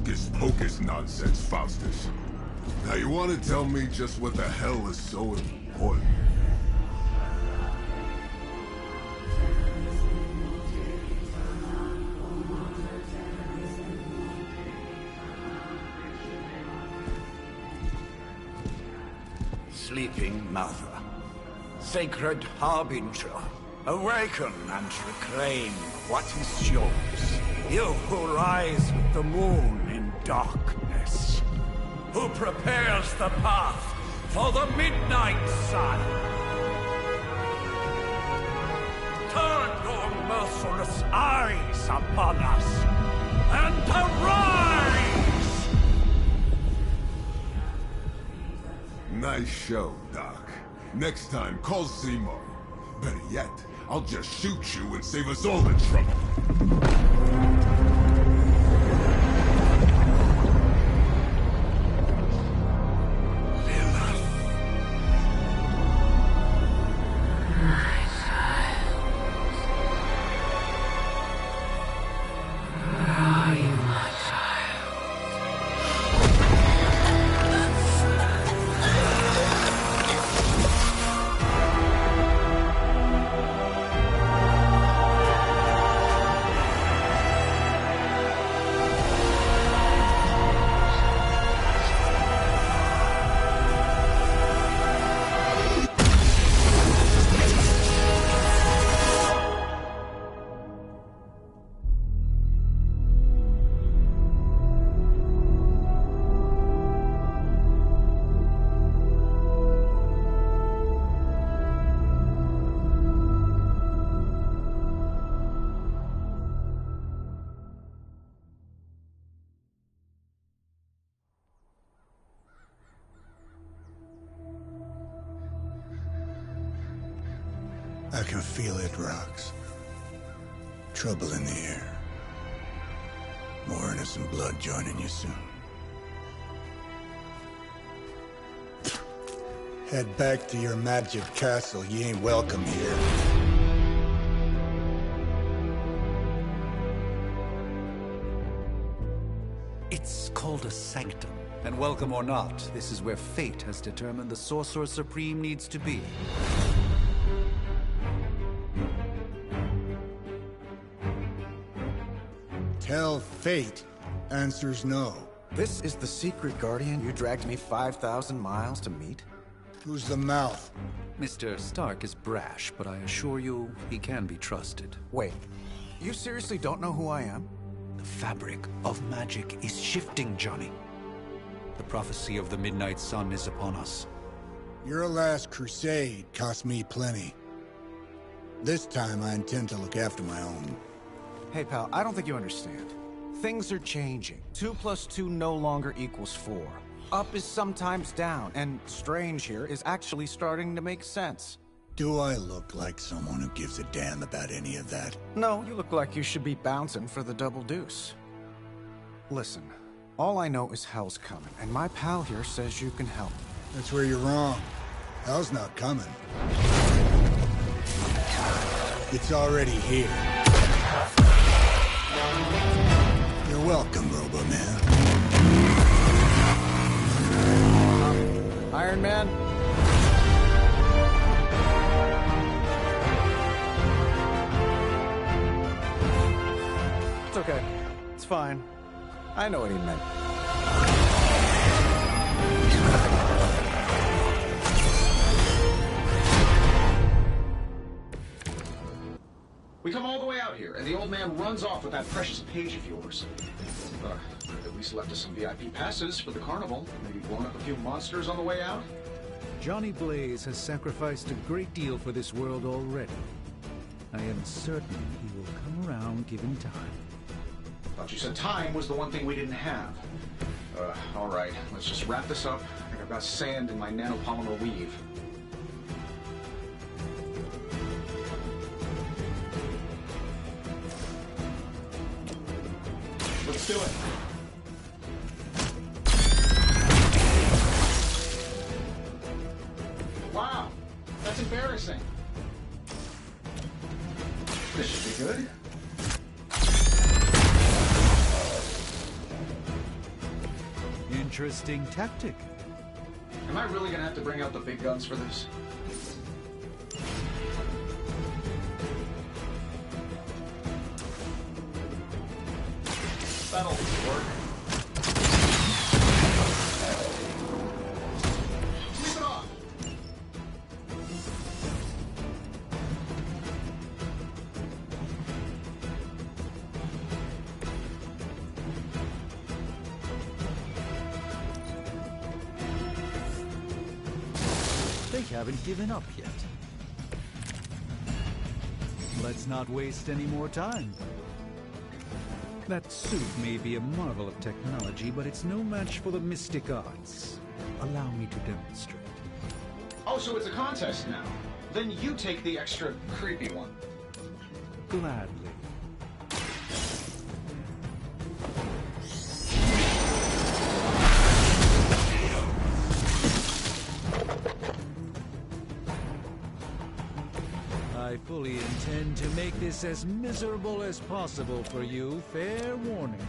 hocus-pocus nonsense, Faustus. Now you want to tell me just what the hell is so important? Sleeping Mother, sacred harbinger, awaken and reclaim what is yours. You who rise with the moon in darkness, who prepares the path for the midnight sun. Turn your merciless eyes upon us, and arise! Nice show, Doc. Next time, call Seymour. Better yet, I'll just shoot you and save us all the trouble. I can feel it, Rox. Trouble in the air. More innocent blood joining you soon. Head back to your magic castle. You ain't welcome here. It's called a sanctum. And welcome or not, this is where fate has determined the Sorcerer Supreme needs to be. Tell fate. Answers no. This is the secret guardian you dragged me 5,000 miles to meet? Who's the mouth? Mr. Stark is brash, but I assure you, he can be trusted. Wait, you seriously don't know who I am? The fabric of magic is shifting, Johnny. The prophecy of the Midnight Sun is upon us. Your last crusade cost me plenty. This time I intend to look after my own. Hey pal, I don't think you understand. Things are changing. 2 + 2 no longer equals 4. Up is sometimes down, and strange here is actually starting to make sense. Do I look like someone who gives a damn about any of that? No, you look like you should be bouncing for the double deuce. Listen, all I know is hell's coming, and my pal here says you can help. That's where you're wrong. Hell's not coming. It's already here. You're welcome, Robo-Man. Iron Man? It's okay. It's fine. I know what he meant. We come all the way out here, and the old man runs off with that precious page of yours. At least left us some VIP passes for the carnival. Maybe blown up a few monsters on the way out. Johnny Blaze has sacrificed a great deal for this world already. I am certain he will come around given time. Thought you said time was the one thing we didn't have. All right, let's just wrap this up. I think I've got sand in my nanopolymer weave. Let's do it. Wow, that's embarrassing. This should be good. interesting tactic. Am I really gonna have to bring out the big guns for this? That'll work. Leave it off! They haven't given up yet. Let's not waste any more time. That suit may be a marvel of technology, but it's no match for the mystic arts. Allow me to demonstrate. Oh, so it's a contest now. Then you take the extra creepy one. Gladly. I fully intend to make this as miserable as possible for you. Fair warning.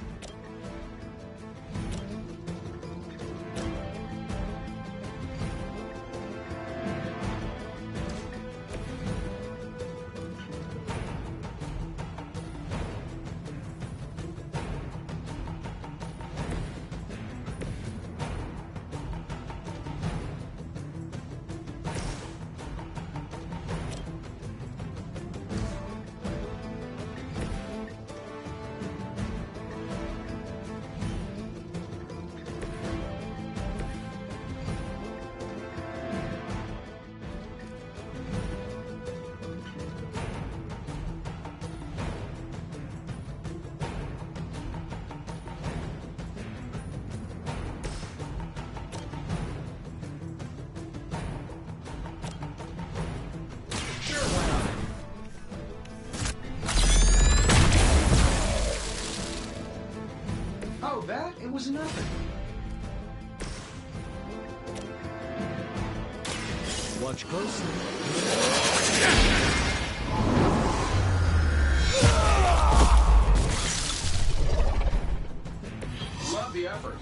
It was nothing. Watch closely. Love the effort.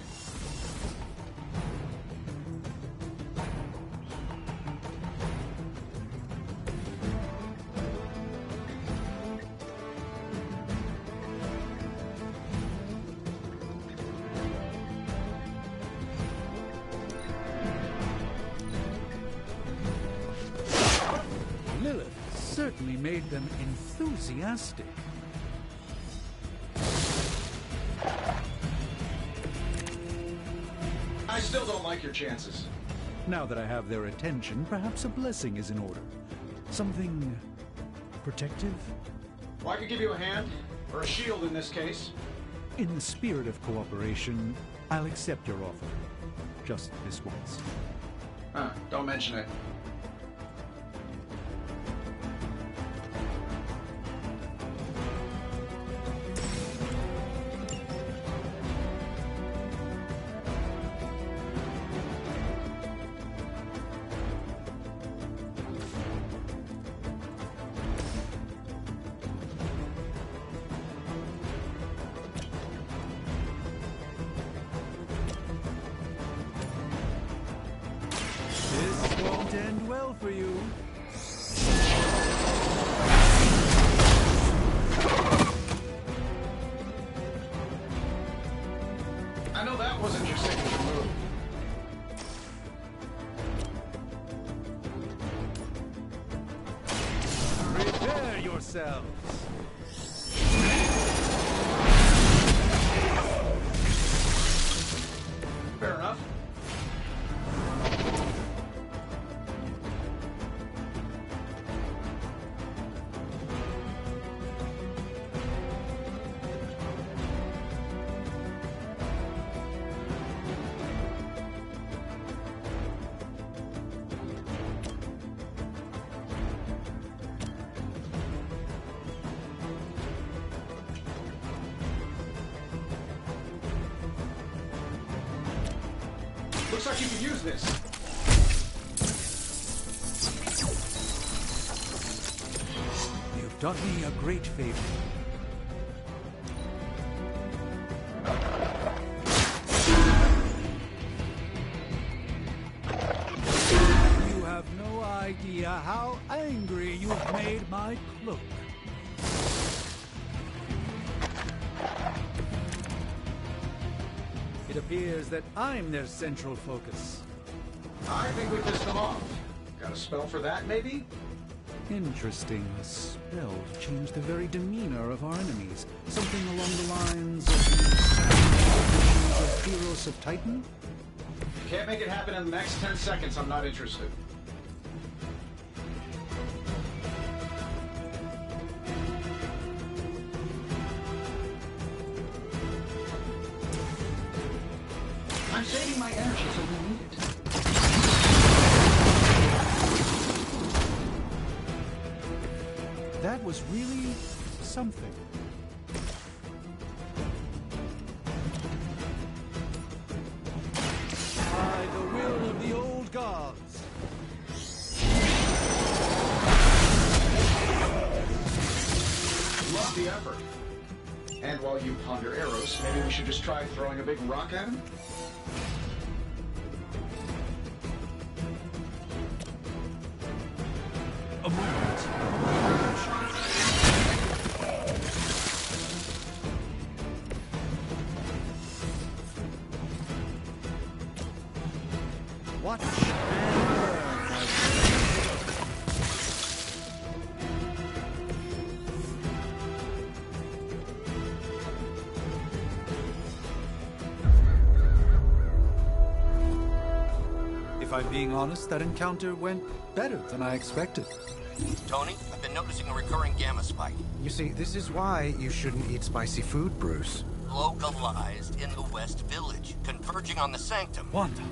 Certainly made them enthusiastic. I still don't like your chances. Now that I have their attention, perhaps a blessing is in order. Something protective? Well, I could give you a hand, or a shield in this case. In the spirit of cooperation, I'll accept your offer. Just this once. Don't mention it. This won't end well for you. I know that wasn't your signature move. Prepare yourselves. Fair enough. Looks like you could use this. You've done me a great favor. idea how angry you've made my cloak. It appears that I'm their central focus. I think we pissed them off. Got a spell for that, maybe? Interesting. A spell changed the very demeanor of our enemies. Something along the lines of the savage of Heroes of Titan? Can't make it happen in the next 10 seconds. I'm not interested. I'm saving my energy till we need it. That was really something. By the will of the old gods. Love the effort. And while you ponder arrows, maybe we should just try throwing a big rock at him? A moment. Watch and learn, my friend. If I'm being honest, that encounter went better than I expected. Tony, I've been noticing a recurring gamma spike. You see, this is why you shouldn't eat spicy food, Bruce. Localized in the West Village, converging on the Sanctum. Wanda.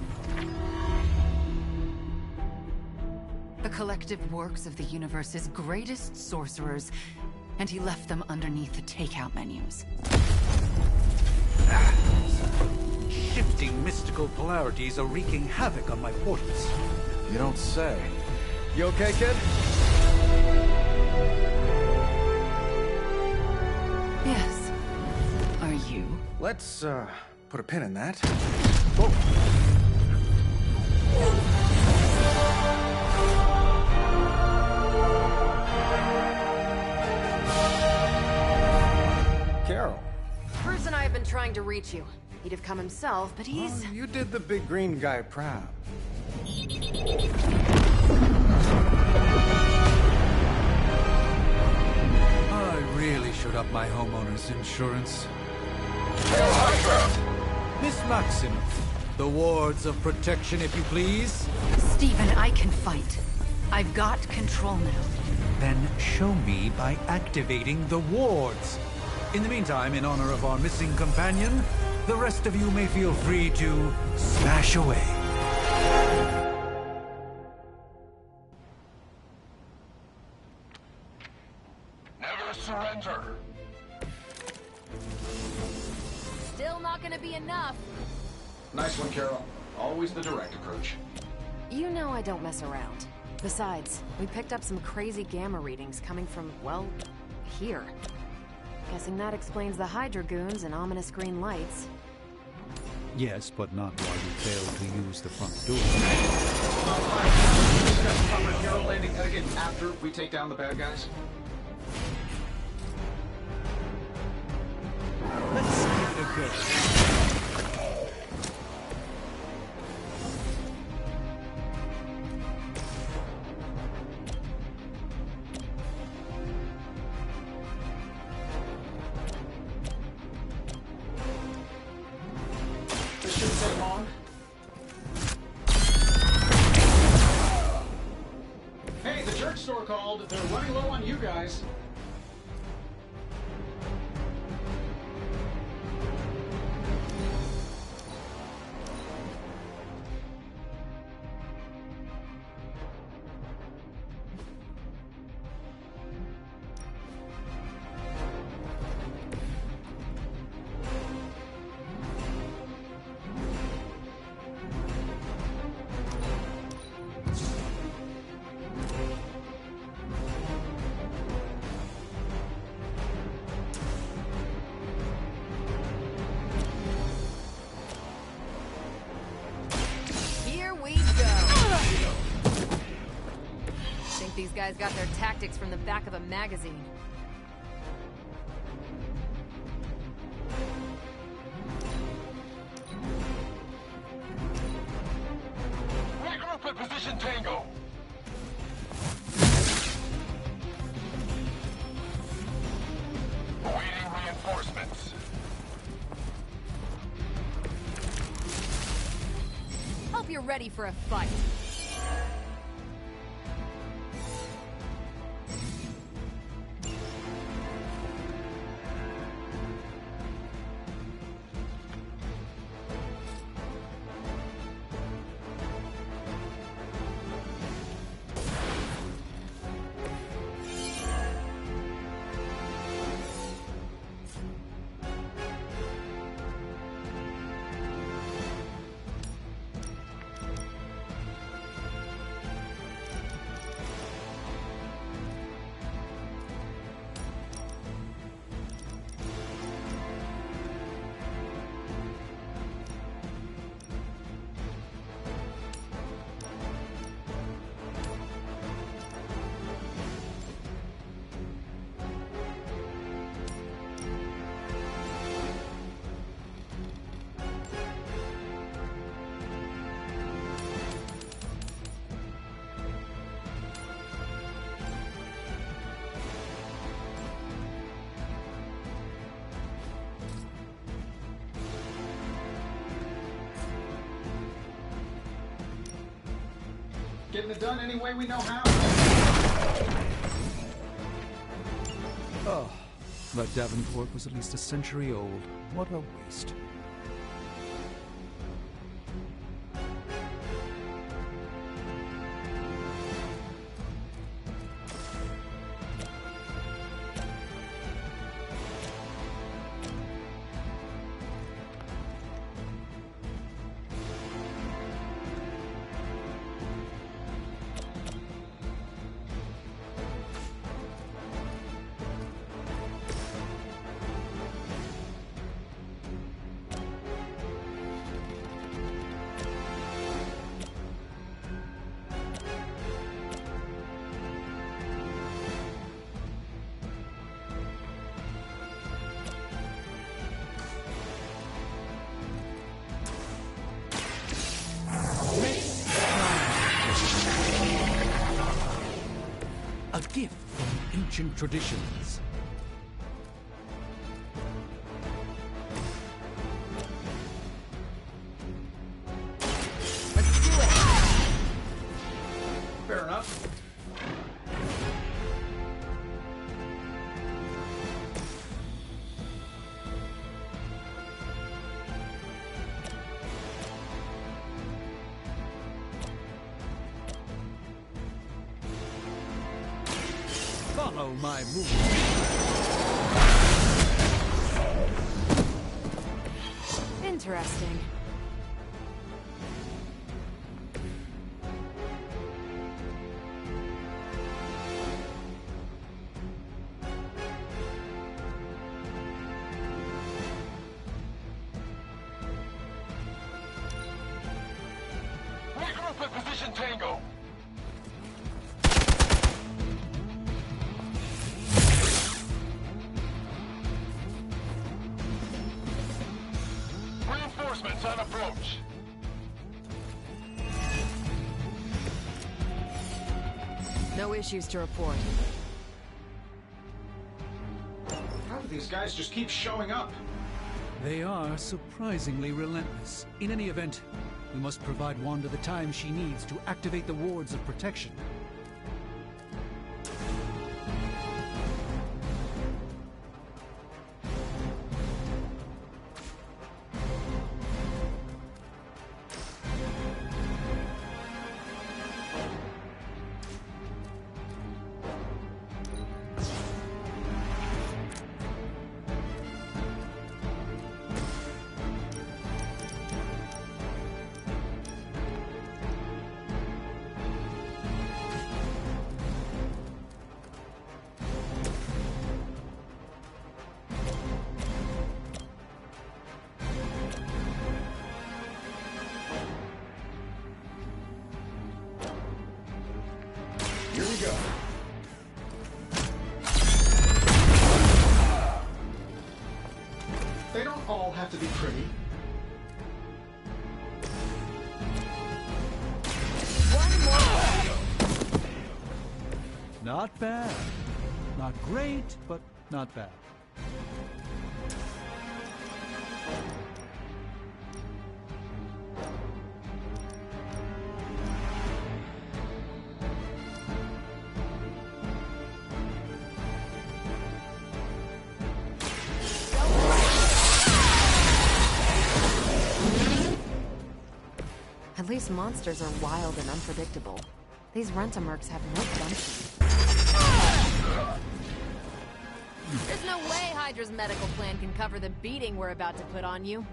The collective works of the universe's greatest sorcerers, and he left them underneath the takeout menus. Shifting mystical polarities are wreaking havoc on my portals. You don't say. You okay, kid? Yes. Are you? Let's, put a pin in that. Carol. Bruce and I have been trying to reach you. He'd have come himself, but he's... Oh, you did the big green guy proud. I really should up my homeowner's insurance. Miss Maximoff, the wards of protection, if you please. Stephen, I can fight. I've got control now. Then show me by activating the wards. In the meantime, in honor of our missing companion, the rest of you may feel free to smash away. Never surrender. Still not gonna be enough. Nice one, Carol. Always the direct approach. You know I don't mess around. Besides, we picked up some crazy gamma readings coming from, well, here. Guessing that explains the Hydra goons and ominous green lights. Yes, but not while you fail to use the front door. Carol landing again after we take down the bad guys. Let's give it a go. This shouldn't take long. Hey, the church store called. They're running low on you guys. think these guys got their tactics from the back of a magazine. Regroup at position Tango. Awaiting reinforcements. Hope you're ready for a fight. Getting it done any way we know how. Oh, that Davenport was at least a century old. What a waste. A gift from ancient traditions. Let's do it! Fair enough. Follow my move. Interesting. Regroup at position Tango. Reinforcements on approach. No issues to report. How do these guys just keep showing up? They are surprisingly relentless. In any event, we must provide Wanda the time she needs to activate the wards of protection. go. They don't all have to be pretty. Not bad. Not great, but not bad. At least monsters are wild and unpredictable. These rent-a-mercs have no gumption. There's no way Hydra's medical plan can cover the beating we're about to put on you.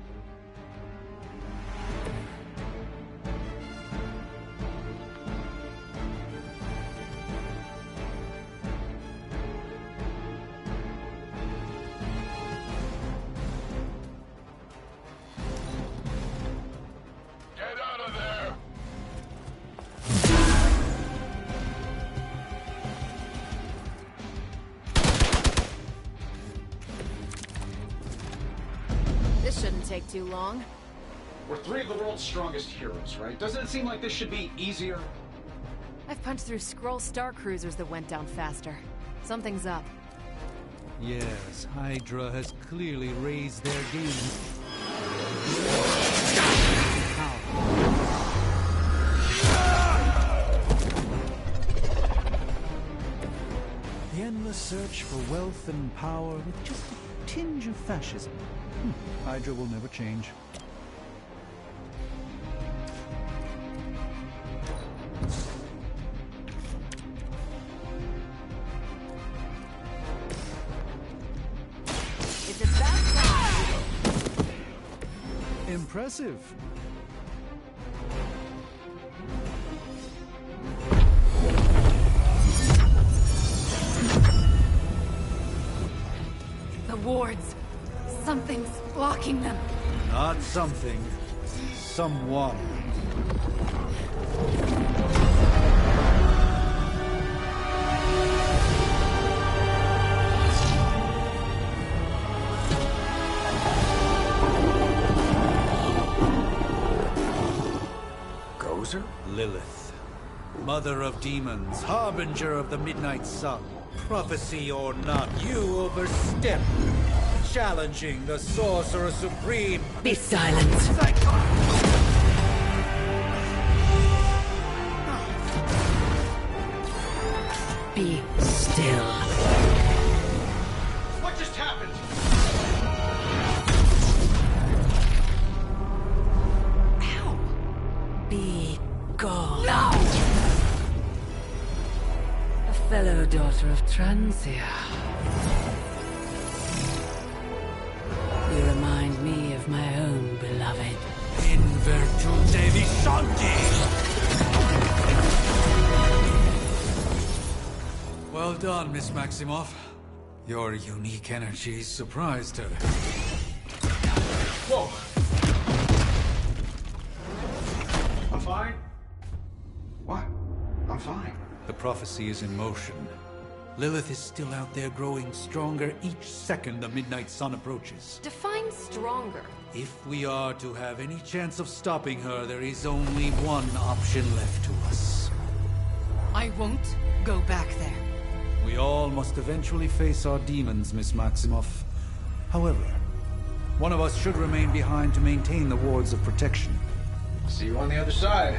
Get out of there! This shouldn't take too long. We're three of the world's strongest heroes, right? Doesn't it seem like this should be easier? I've punched through Skrull star cruisers that went down faster. Something's up. Yes, Hydra has clearly raised their game. The endless search for wealth and power with just a tinge of fascism. Hydra will never change. It's about time. Impressive. The wards. Something's blocking them. Not something. Someone. Gozer? Lilith. Mother of demons, harbinger of the midnight sun. Prophecy or not, you overstep. Challenging the Sorcerer Supreme. Be silent. Be still. What just happened? Ow. Be gone. No! A fellow daughter of Transia. You remind me of my own beloved. In virtute vishanti! Well done, Miss Maximoff. Your unique energy surprised her. Whoa! I'm fine. What? I'm fine. The prophecy is in motion. Lilith is still out there growing stronger each second the midnight sun approaches. Define stronger. If we are to have any chance of stopping her, there is only one option left to us. I won't go back there. We all must eventually face our demons, Miss Maximoff. However, one of us should remain behind to maintain the wards of protection. See you on the other side.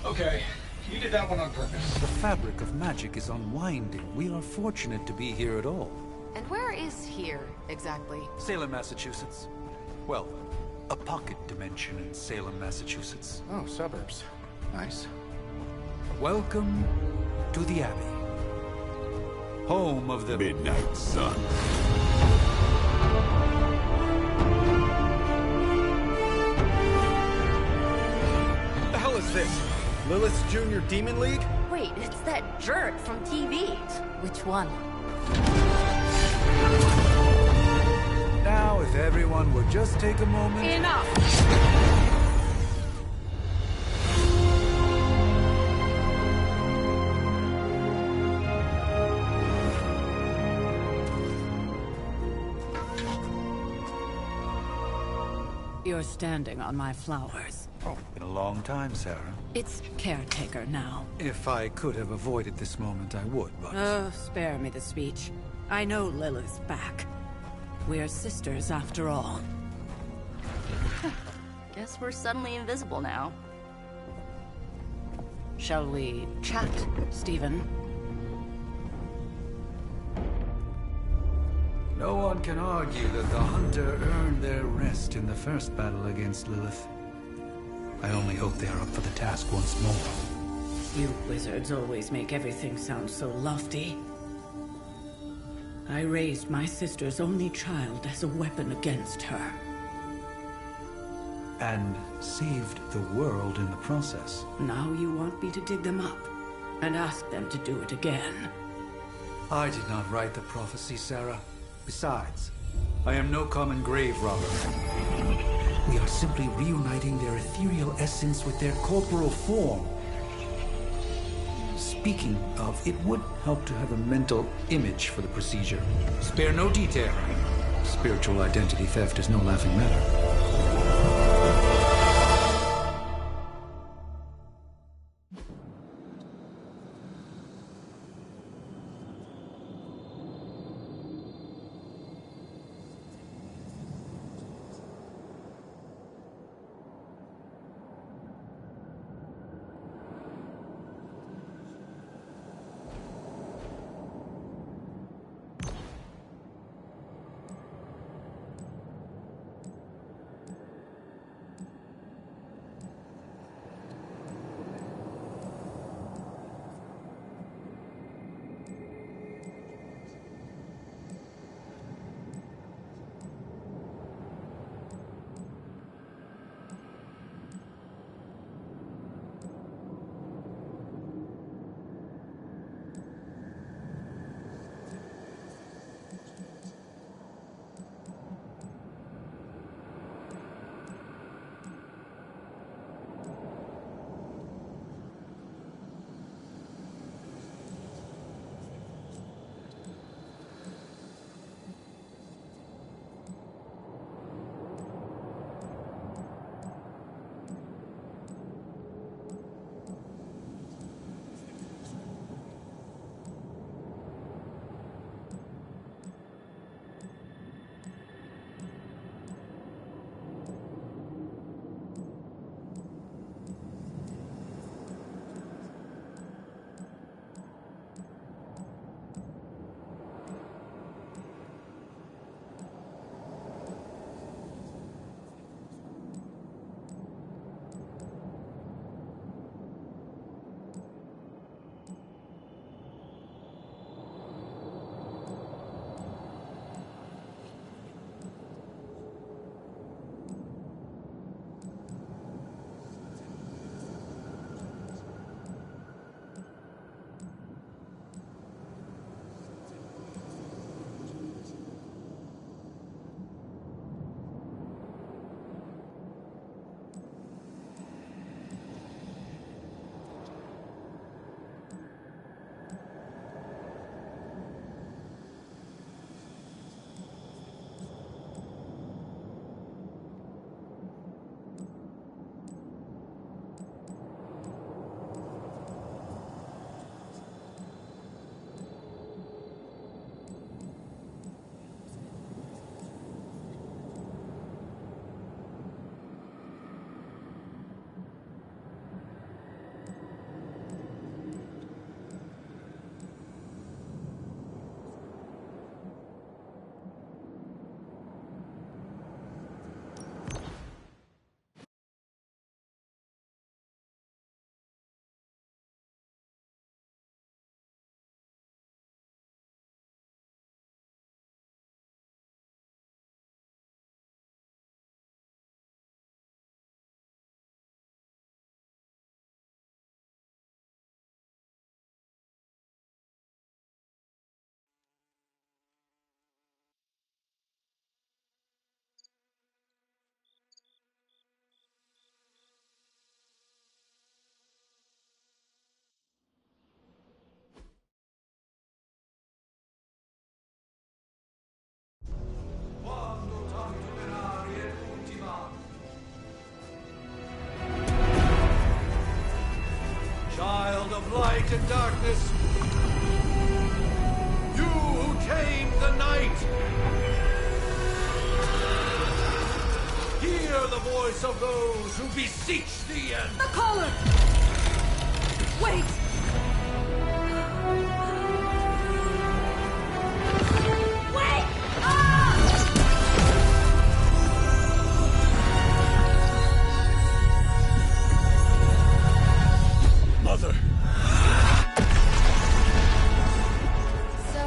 Okay, you did that one on purpose. The fabric of magic is unwinding. We are fortunate to be here at all. And where is here, exactly? Salem, Massachusetts. Well, a pocket dimension in Salem, Massachusetts. Oh, suburbs. Nice. Welcome to the Abbey. Home of the Midnight Sun. Lilith's Junior Demon League? Wait, it's that jerk from TV. Which one? Now, if everyone would just take a moment... Enough! You're standing on my flowers. Oh, been a long time, Sarah. It's caretaker now. If I could have avoided this moment, I would, but... Oh, spare me the speech. I know Lilith's back. We're sisters after all. Guess we're suddenly invisible now. Shall we chat, Stephen? No one can argue that the Hunter earned their rest in the first battle against Lilith. I only hope they are up for the task once more. You wizards always make everything sound so lofty. I raised my sister's only child as a weapon against her. And saved the world in the process. Now you want me to dig them up and ask them to do it again. I did not write the prophecy, Sarah. Besides, I am no common grave robber. We are simply reuniting their ethereal essence with their corporal form. Speaking of, it would help to have a mental image for the procedure. Spare no detail. Spiritual identity theft is no laughing matter. and darkness, you who tame the night, hear the voice of those who beseech thee and... The caller! Wait! Wait! Ah! Mother! So,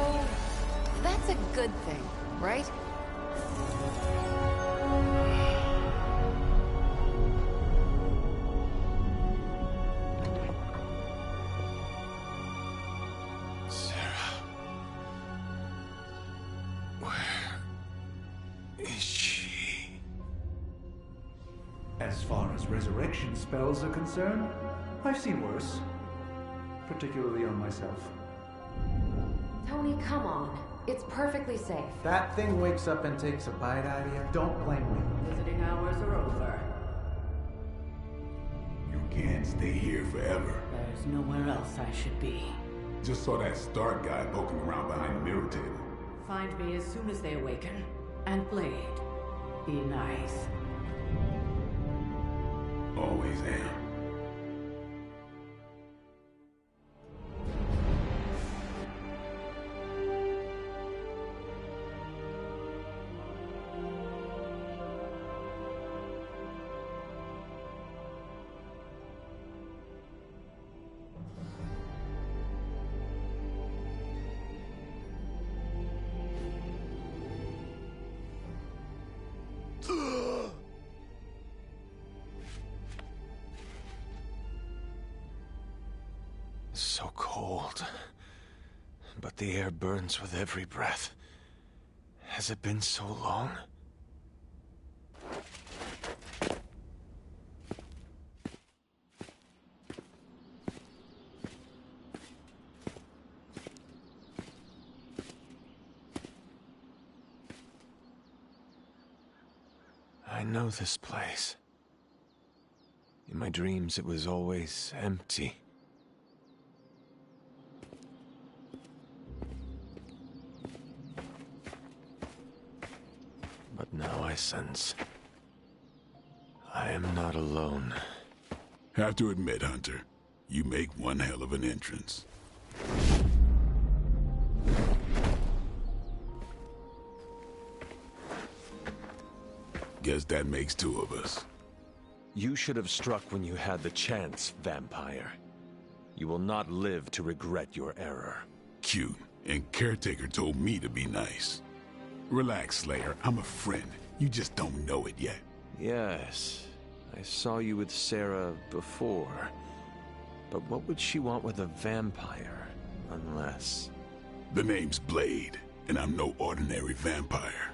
that's a good thing, right? As far as resurrection spells are concerned, I've seen worse. Particularly on myself. Tony, come on. It's perfectly safe. That thing wakes up and takes a bite out of you. Don't blame me. Visiting hours are over. You can't stay here forever. There's nowhere else I should be. Just saw that Stark guy poking around behind the mirror table. Find me as soon as they awaken. And Blade, be nice. Always am. So cold. But the air burns with every breath. Has it been so long? I know this place. In my dreams, it was always empty. But now I sense I am not alone. Have to admit, Hunter, you make one hell of an entrance. Guess that makes two of us. You should have struck when you had the chance, vampire. You will not live to regret your error. Cute, and Caretaker told me to be nice. Relax, Slayer. I'm a friend. You just don't know it yet. Yes, I saw you with Sarah before. But what would she want with a vampire, unless... The name's Blade, and I'm no ordinary vampire.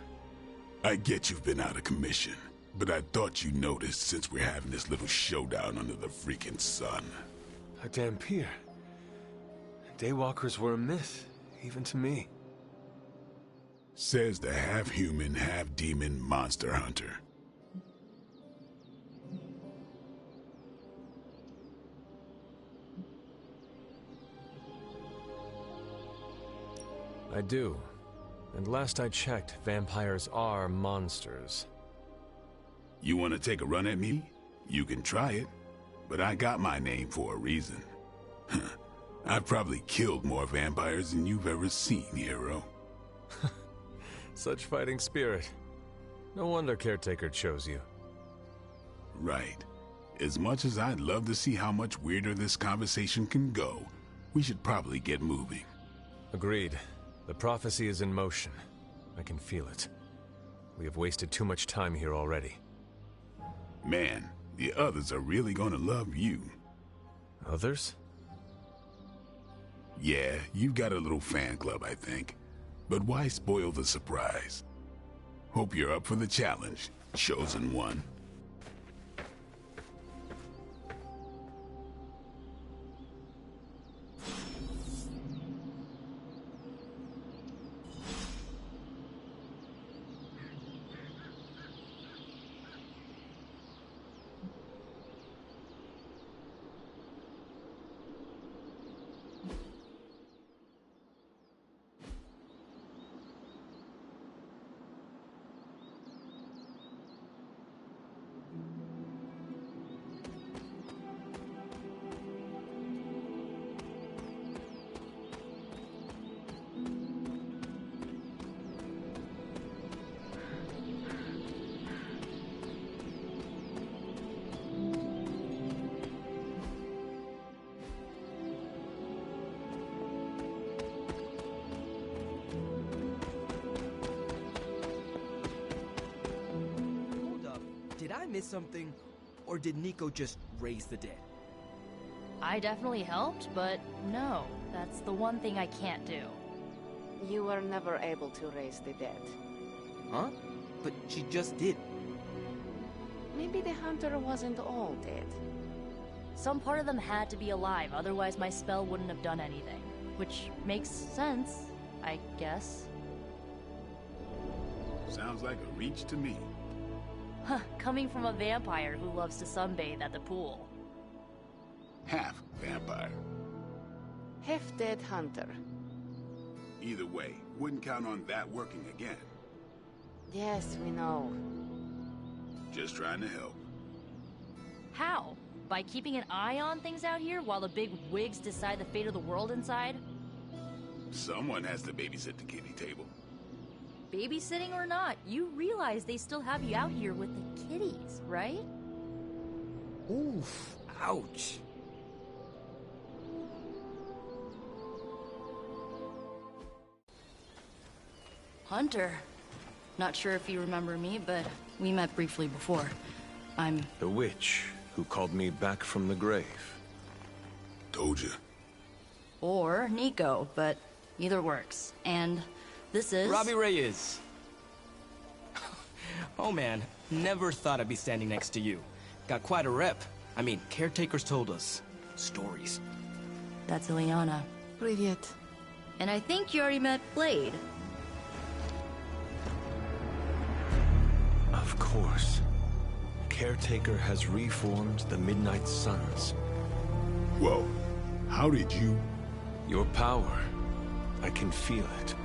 I get you've been out of commission, but I thought you noticed since we're having this little showdown under the freaking sun. A Dampier. Daywalkers were a myth, even to me. Says the half-human, half-demon monster hunter. I do. And last I checked, vampires are monsters. You want to take a run at me? You can try it. But I got my name for a reason. I've probably killed more vampires than you've ever seen, hero. Such fighting spirit. No wonder Caretaker chose you. Right. As much as I'd love to see how much weirder this conversation can go, we should probably get moving. Agreed. The prophecy is in motion. I can feel it. We have wasted too much time here already. Man, the others are really gonna love you. Others? Yeah, you've got a little fan club, I think. But why spoil the surprise? Hope you're up for the challenge, Chosen One. miss something? Or did Nico just raise the dead? I definitely helped, but no, that's the one thing I can't do. You were never able to raise the dead. Huh? But she just did. Maybe the hunter wasn't all dead. Some part of them had to be alive, otherwise my spell wouldn't have done anything. Which makes sense, I guess. Sounds like a reach to me. Huh, coming from a vampire who loves to sunbathe at the pool. Half vampire. Half-dead hunter. Either way, wouldn't count on that working again. Yes, we know. Just trying to help. How? By keeping an eye on things out here while the big wigs decide the fate of the world inside? Someone has to babysit the kitty table. Babysitting or not, you realize they still have you out here with the kitties, right? Oof. Ouch. Hunter. Not sure if you remember me, but we met briefly before. I'm... the witch who called me back from the grave. Told you. Or Nico, but either works. And this is... Robbie Reyes. Oh man, never thought I'd be standing next to you. Got quite a rep. I mean, caretakers told us stories. That's Ileana. Привет. And I think you already met Blade. Of course. Caretaker has reformed the Midnight Suns. Whoa. How did you... Your power. I can feel it.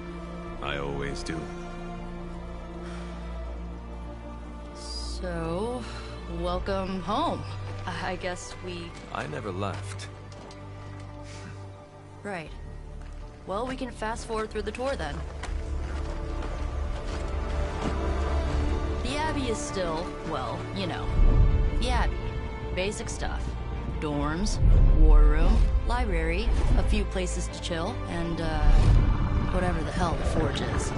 I always do. So, welcome home. I guess we... I never left. Right. Well, we can fast forward through the tour then. The Abbey is still, well, you know, the Abbey. Basic stuff. Dorms, war room, library, a few places to chill, and, whatever the hell the Forge is.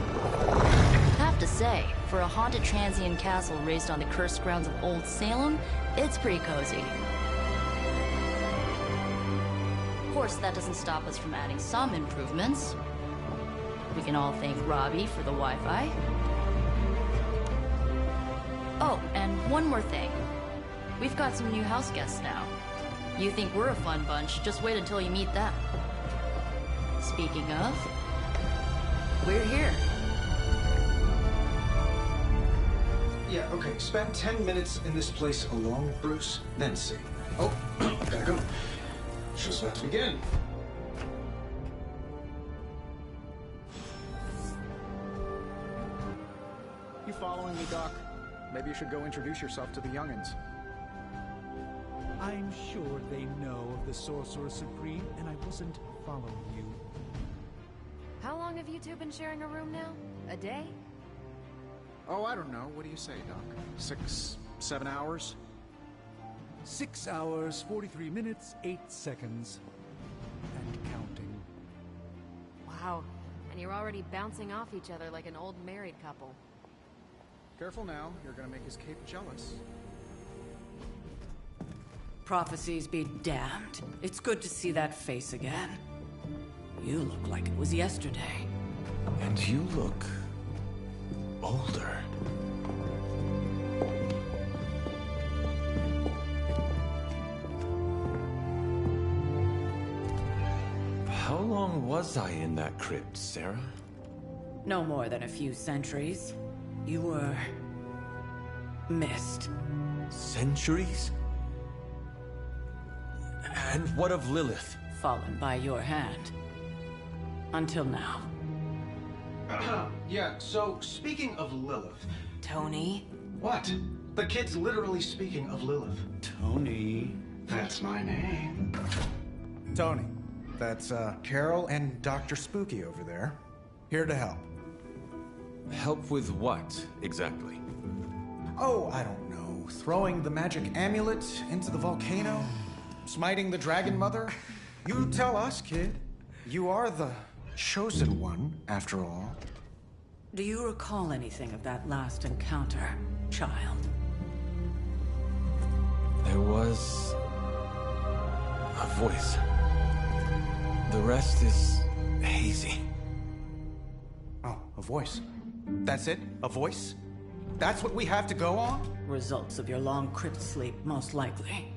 Have to say, for a haunted transient castle raised on the cursed grounds of Old Salem, it's pretty cozy. Of course, that doesn't stop us from adding some improvements. We can all thank Robbie for the Wi-Fi. Oh, and one more thing. We've got some new house guests now. You think we're a fun bunch, just wait until you meet them. Speaking of, we're here. Yeah, okay. Spend 10 minutes in this place alone, Bruce, then see. Oh, gotta go. Show's about to begin. You following me, Doc? Maybe you should go introduce yourself to the youngins. I'm sure they know of the Sorcerer Supreme, and I wasn't following you. How long have you two been sharing a room now? A day? Oh, I don't know. What do you say, Doc? 6, 7 hours? 6 hours, 43 minutes, 8 seconds. And counting. Wow. And you're already bouncing off each other like an old married couple. Careful now. You're gonna make his cape jealous. Prophecies be damned. It's good to see that face again. You look like it was yesterday. And you look... older. How long was I in that crypt, Sarah? No more than a few centuries. You were... missed. Centuries? And what of Lilith? Fallen by your hand. Until now. Yeah, so speaking of Lilith... Tony? What? The kid's literally speaking of Lilith. Tony. That's my name. Tony. That's, Carol and Dr. Spooky over there. Here to help. Help with what, exactly? Oh, I don't know. Throwing the magic amulet into the volcano? Smiting the Dragon Mother? You tell us, kid. You are the chosen one, after all. Do you recall anything of that last encounter, child? There was a voice. The rest is hazy. Oh, a voice. That's it? A voice? That's what we have to go on? Results of your long crypt sleep, most likely.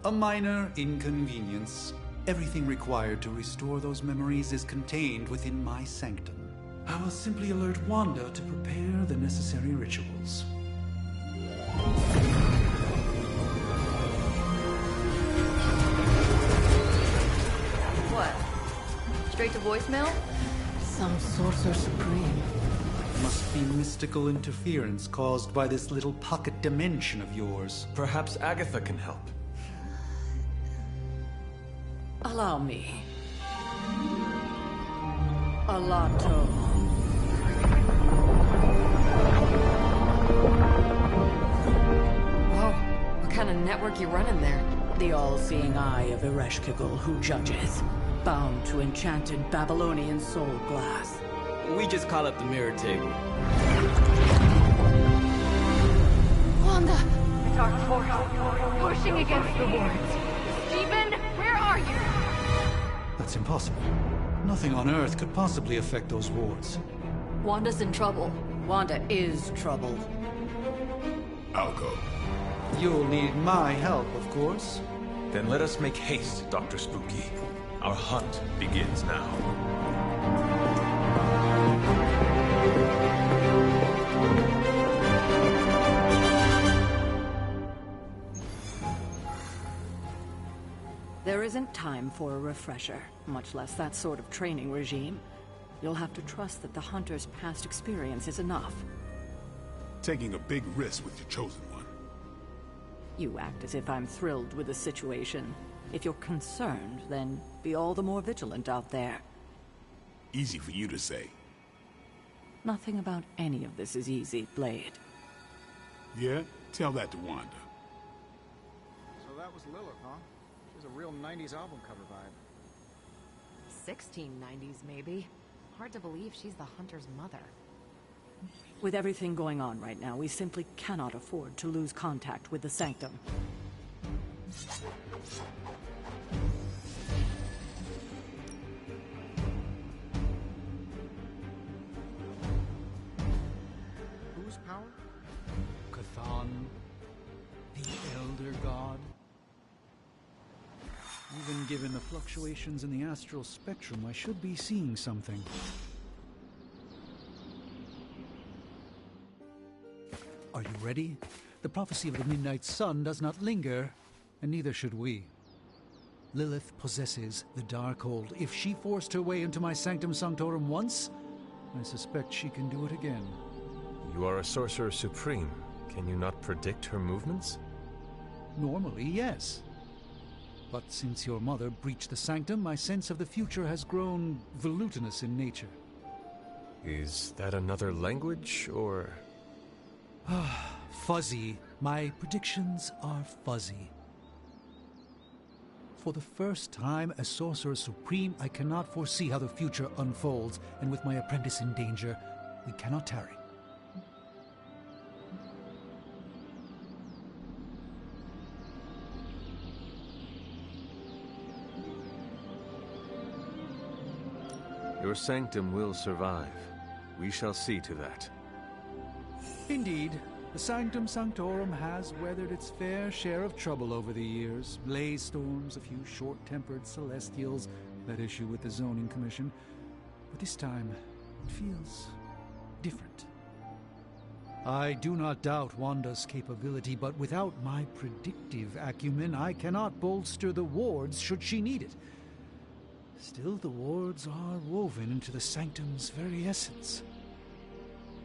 A minor inconvenience. Everything required to restore those memories is contained within my sanctum. I will simply alert Wanda to prepare the necessary rituals. What? Straight to voicemail? Some sorcerer supreme. Must be mystical interference caused by this little pocket dimension of yours. Perhaps Agatha can help. Allow me. Alato. Whoa, what kind of network you running there? The all-seeing eye of Ereshkigal who judges, bound to enchanted Babylonian soul glass. We just call it the mirror table. Wanda! Dark force, pushing against the wards. Stephen, where are you? That's impossible. Nothing on Earth could possibly affect those wards. Wanda's in trouble. Wanda is troubled. I'll go. You'll need my help, of course. Then let us make haste, Dr. Spooky. Our hunt begins now. There isn't time for a refresher, much less that sort of training regime. You'll have to trust that the Hunter's past experience is enough. Taking a big risk with your chosen one. You act as if I'm thrilled with the situation. If you're concerned, then be all the more vigilant out there. Easy for you to say. Nothing about any of this is easy, Blade. Yeah? Tell that to Wanda. So that was Lilith, huh? She's a real 90s album cover vibe. 1690s, maybe. Hard to believe she's the Hunter's mother. With everything going on right now, we simply cannot afford to lose contact with the Sanctum. Whose power? Cthon, the Elder God. Even given the fluctuations in the astral spectrum, I should be seeing something. Are you ready? The prophecy of the midnight sun does not linger, and neither should we. Lilith possesses the Darkhold. If she forced her way into my Sanctum Sanctorum once, I suspect she can do it again. You are a sorcerer supreme. Can you not predict her movements? Normally, yes. But since your mother breached the Sanctum, my sense of the future has grown volutinous in nature. Is that another language, or...? Fuzzy. My predictions are fuzzy. For the first time as Sorcerer Supreme, I cannot foresee how the future unfolds, and with my apprentice in danger, we cannot tarry. Your sanctum will survive. We shall see to that. Indeed, the Sanctum Sanctorum has weathered its fair share of trouble over the years. Blaze storms, a few short-tempered celestials that issue with the Zoning Commission. But this time, it feels different. I do not doubt Wanda's capability, but without my predictive acumen, I cannot bolster the wards should she need it. Still, the wards are woven into the Sanctum's very essence.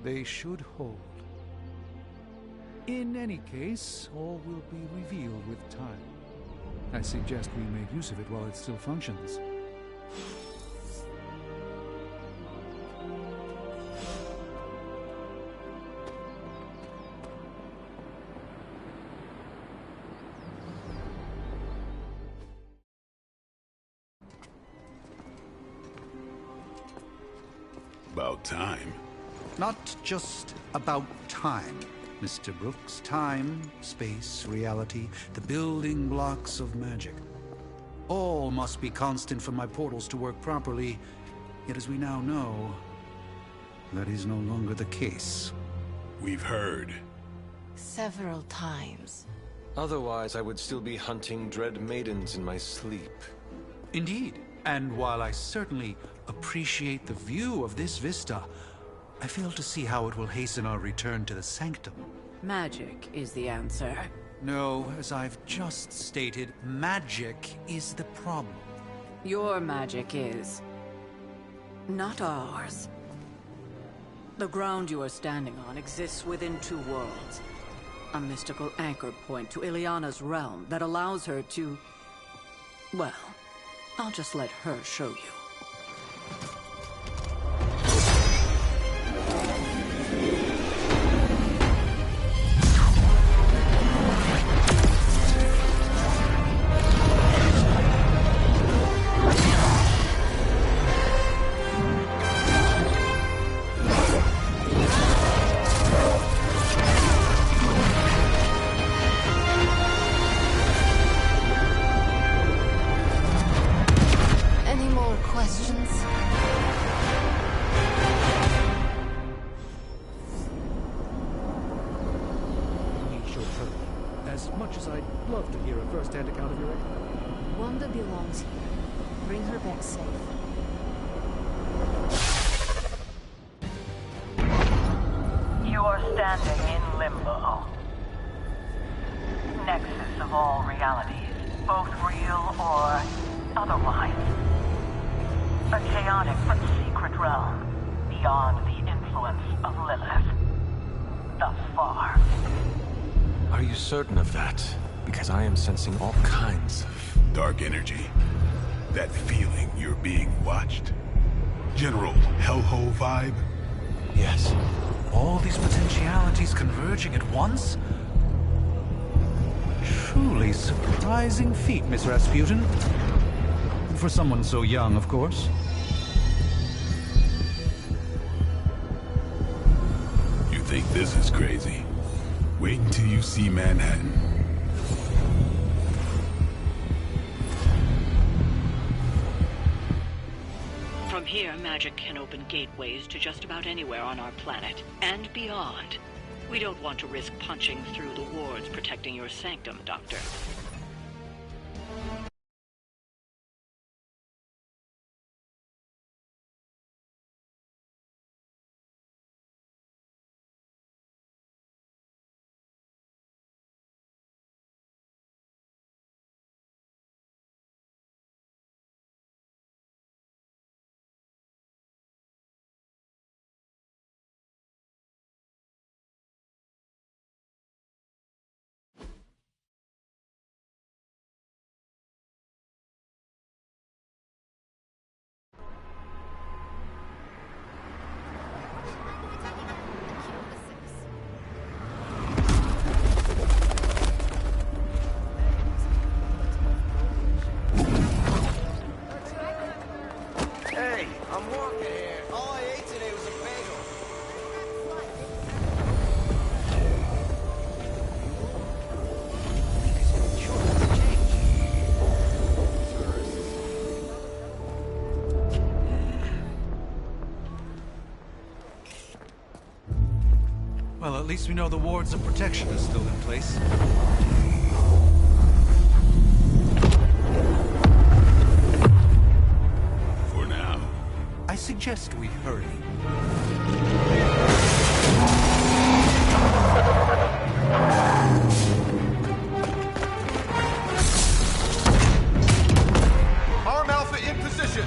They should hold. In any case, all will be revealed with time. I suggest we make use of it while it still functions. About time. Not just about time. Mr. Brooks. Time, space, reality, the building blocks of magic. All must be constant for my portals to work properly, yet as we now know, that is no longer the case. We've heard. Several times. Otherwise, I would still be hunting dread maidens in my sleep. Indeed. And while I certainly appreciate the view of this vista, I fail to see how it will hasten our return to the Sanctum. Magic is the answer. No, as I've just stated, magic is the problem. Your magic is... not ours. The ground you are standing on exists within two worlds. A mystical anchor point to Ileana's realm that allows her to... well, I'll just let her show you. Wanda belongs here. Bring her back safe. You are standing in limbo. Nexus of all realities, both real or otherwise. A chaotic but secret realm, beyond the influence of Lilith. Thus far. Are you certain of that? Because I am sensing all kinds of... dark energy. That feeling you're being watched. General hellhole vibe. Yes. All these potentialities converging at once? Truly surprising feat, Miss Rasputin. For someone so young, of course. You think this is crazy? Wait until you see Manhattan. From here, magic can open gateways to just about anywhere on our planet, and beyond. We don't want to risk punching through the wards protecting your sanctum, Doctor. Well, at least we know the wards of protection is still in place. For now. I suggest we hurry. Arm Alpha in position!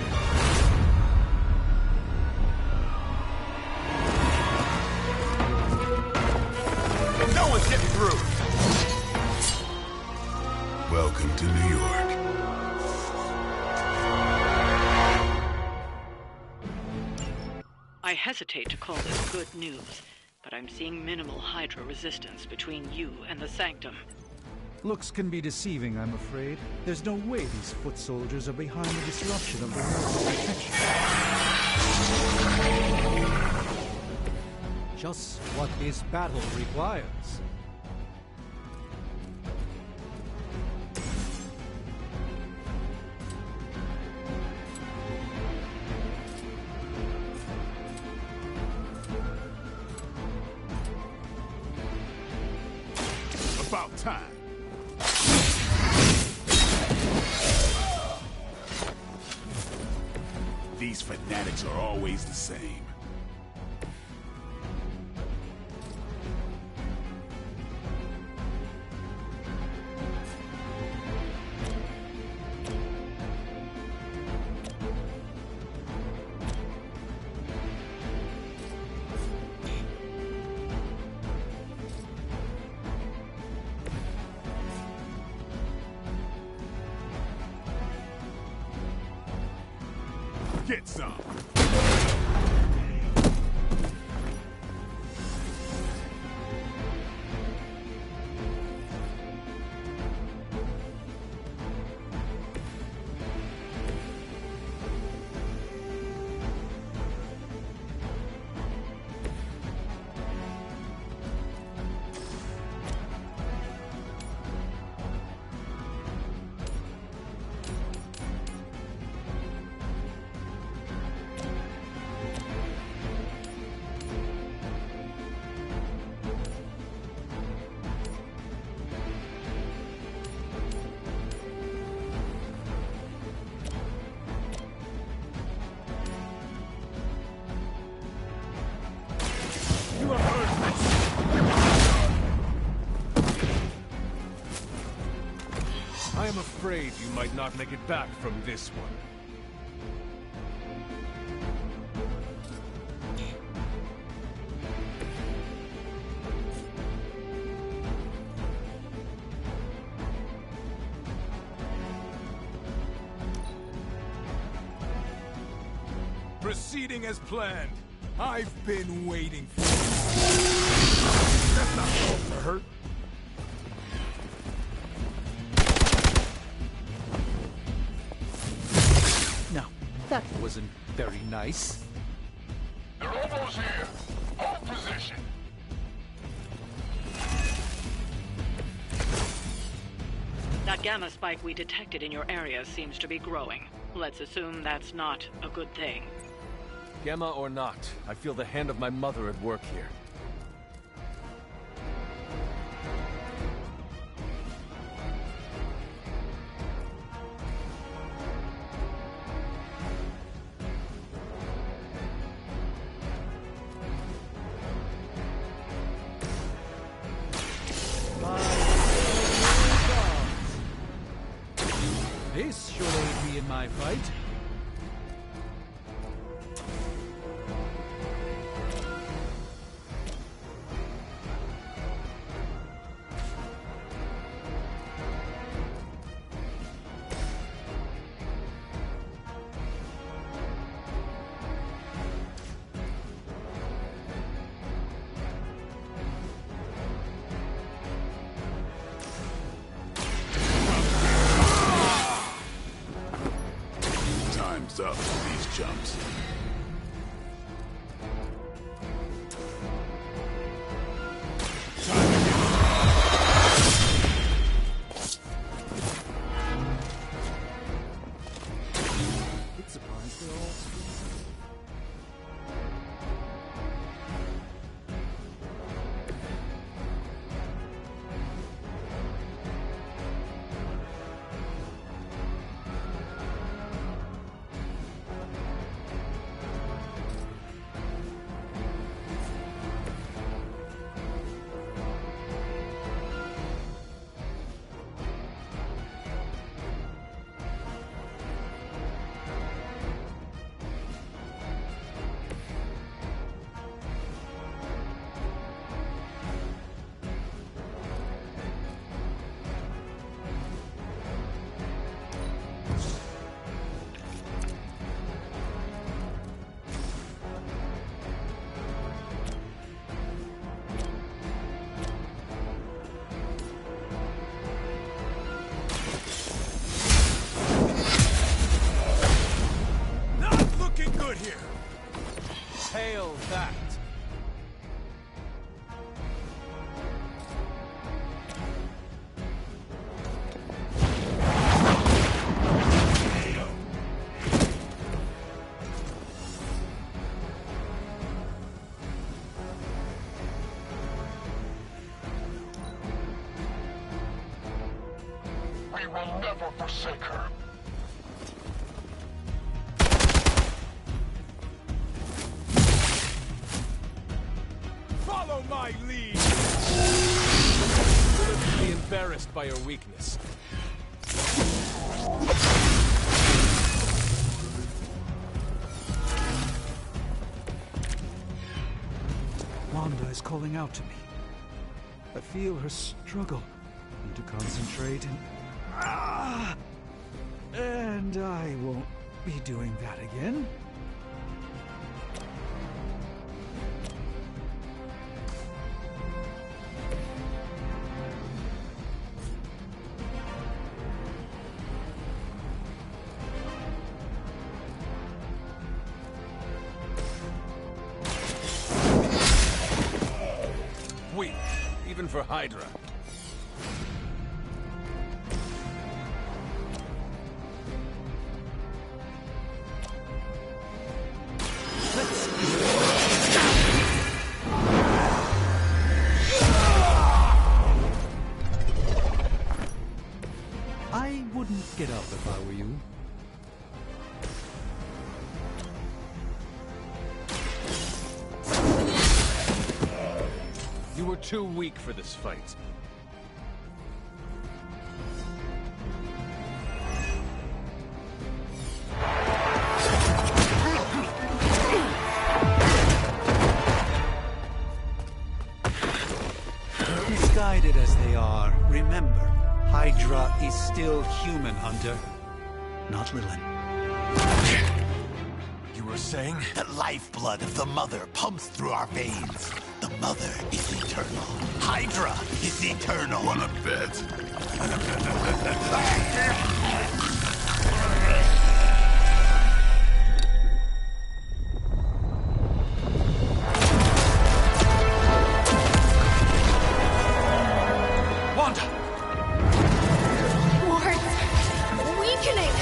No one's getting through! Welcome to New York. I hesitate to call this good news, but I'm seeing minimal Hydra resistance between you and the Sanctum. Looks can be deceiving, I'm afraid. There's no way these foot soldiers are behind the disruption of the wards of protection. just what this battle requires. About time. These fanatics are always the same. Get some. I am afraid you might not make it back from this one. Proceeding as planned. I've been waiting for this. That's not supposed to hurt. Now, that wasn't very nice. They're almost here. Hold position. That gamma spike we detected in your area seems to be growing. Let's assume that's not a good thing. Gamma or not, I feel the hand of my mother at work here. This should aid me in my fight. We will never forsake her. Follow my lead! Let's be embarrassed by your weakness. Wanda is calling out to me. I feel her struggle. Need to concentrate and I won't be doing that again. Weak, even for Hydra. I wouldn't get up if I were you. You were too weak for this fight. Misguided as they are, remember, Hydra is still human, Hunter. Not Lilin. You were saying? The lifeblood of the Mother pumps through our veins. The Mother is eternal. Hydra is eternal. Wanna bet? Wanda! Wards! Weakening!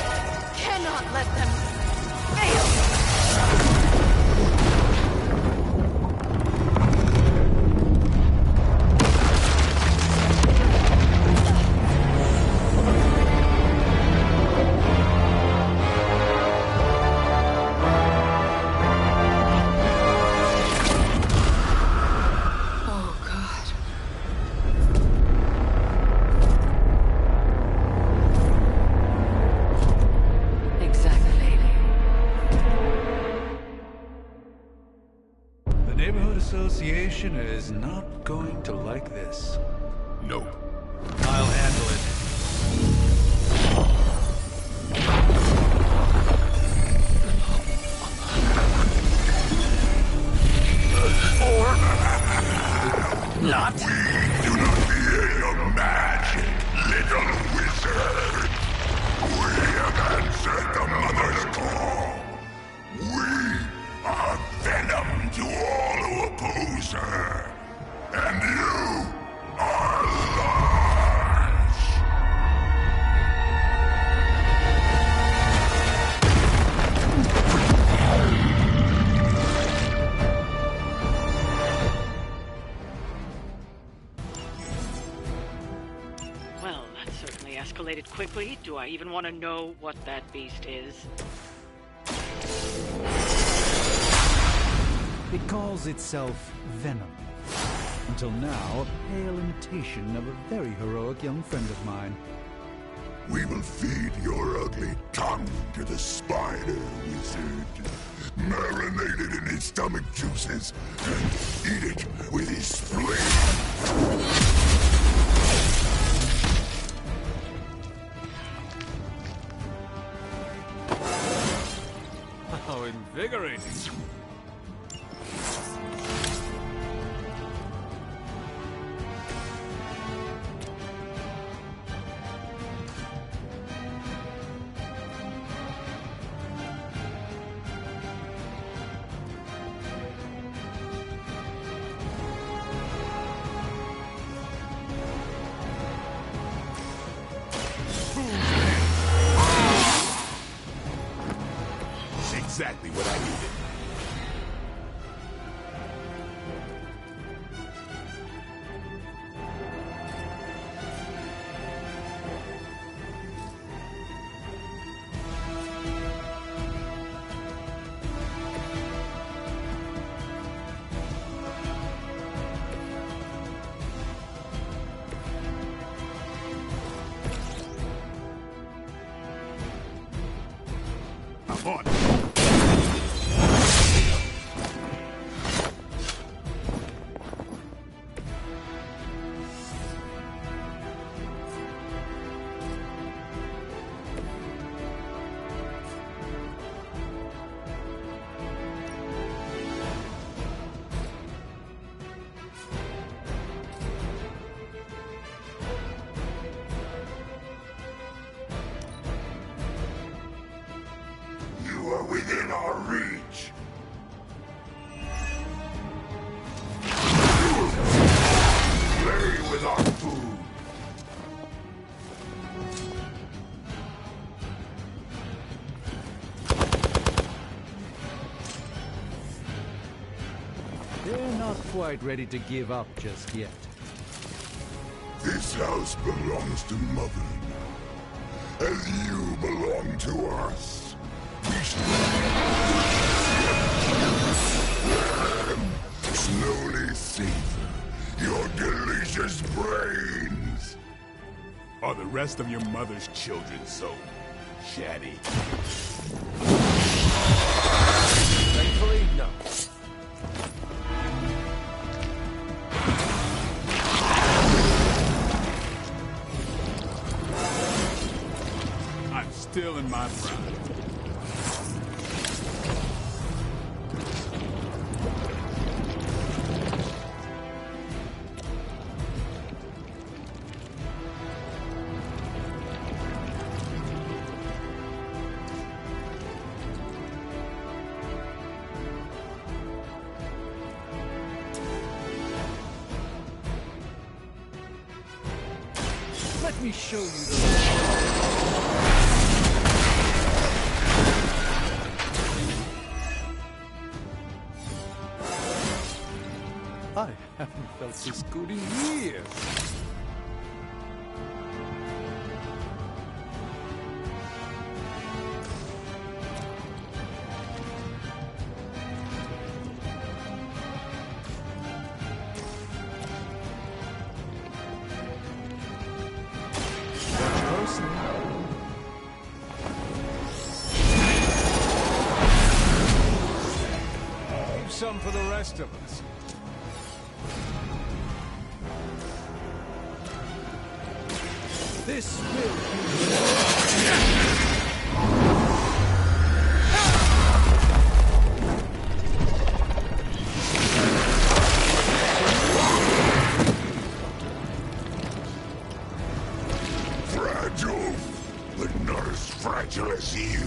Cannot let them fail! Association is not going to like this. Nope. I'll handle it. Not. We do not fear your magic, little wizard. We have answered the Mother's call. We are venom to all who oppose her. And you are large. Well, that certainly escalated quickly. Do I even want to know what that beast is? It calls itself Venom. Until now, a pale imitation of a very heroic young friend of mine. We will feed your ugly tongue to the spider wizard. Marinated in his stomach juices and eat it with his spleen. How invigorating. Come on. You are within our reach. Play with our food. They're not quite ready to give up just yet. This house belongs to Mother, as you belong to us. We slowly savor your delicious brains. Are the rest of your mother's children so chatty? Thankfully, no. I'm still in my prime. Let me show you the... I haven't felt this good in years. Keep some for the rest of us. This will be... Fragile, but not as fragile as you.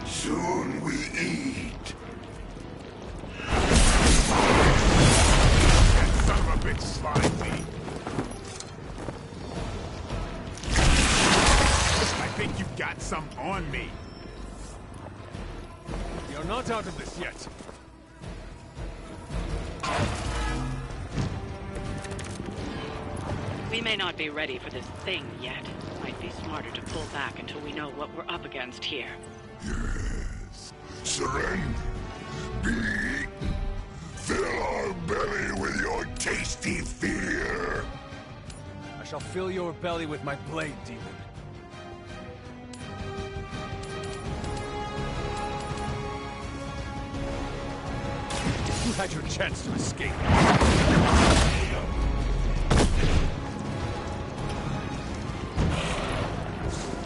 Soon we eat. That son of a bitch slimed me. I think you've got some on me. You're not out of this yet. We may not be ready for this thing yet. Might be smarter to pull back until we know what we're up against here. Yes. Surrender. Be eaten. Fill our belly with your tasty fear. I shall fill your belly with my blade, demon. You had your chance to escape.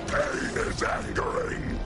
Pain is angering.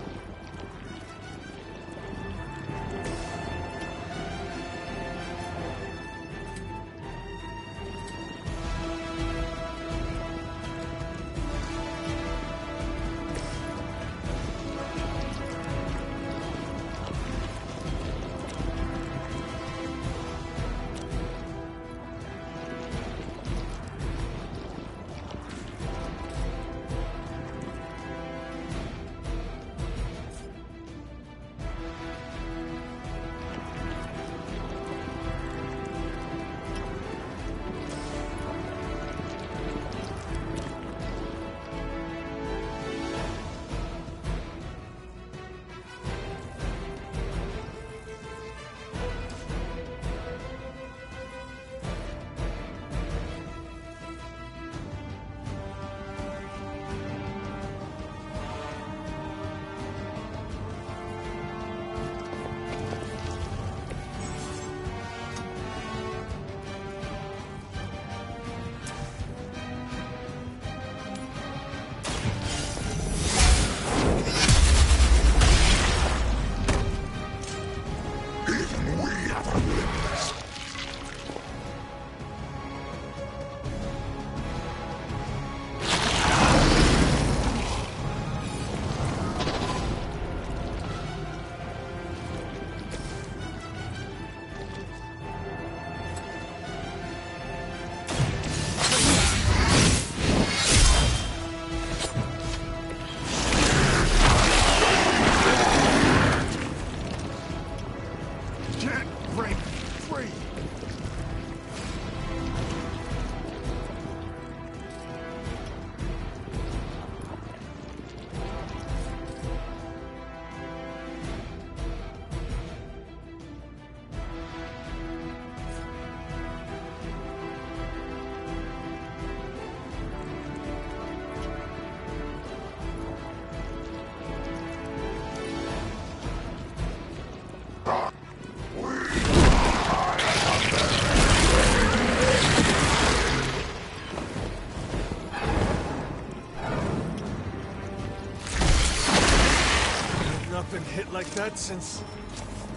been hit like that since...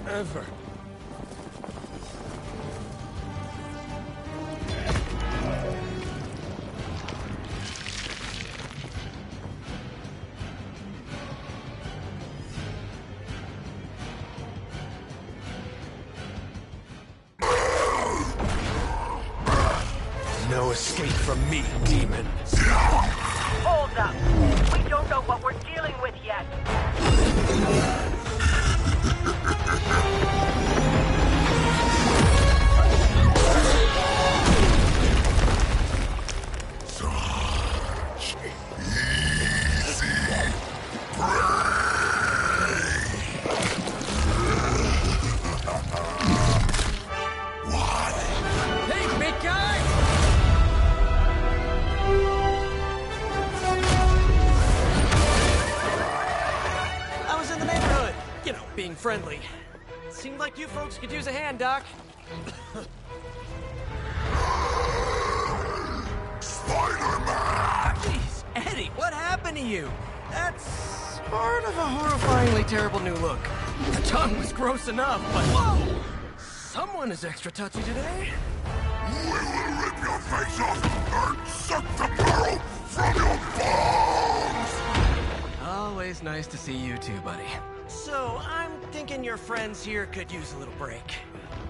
ever. No escape from me, demon. Hold up. We don't know what we're dealing with yet. Such easy prey. Hey, big guy! I was in the neighborhood. You know, being friendly. Seemed like you folks could use a hand, Doc. Spider-Man! Jeez, Eddie, what happened to you? That's sort of a horrifyingly terrible new look. The tongue was gross enough, but whoa! Someone is extra touchy today. We will rip your face off and suck the marrow from your bones! Always nice to see you too, buddy. So, I'm thinking your friends here could use a little break.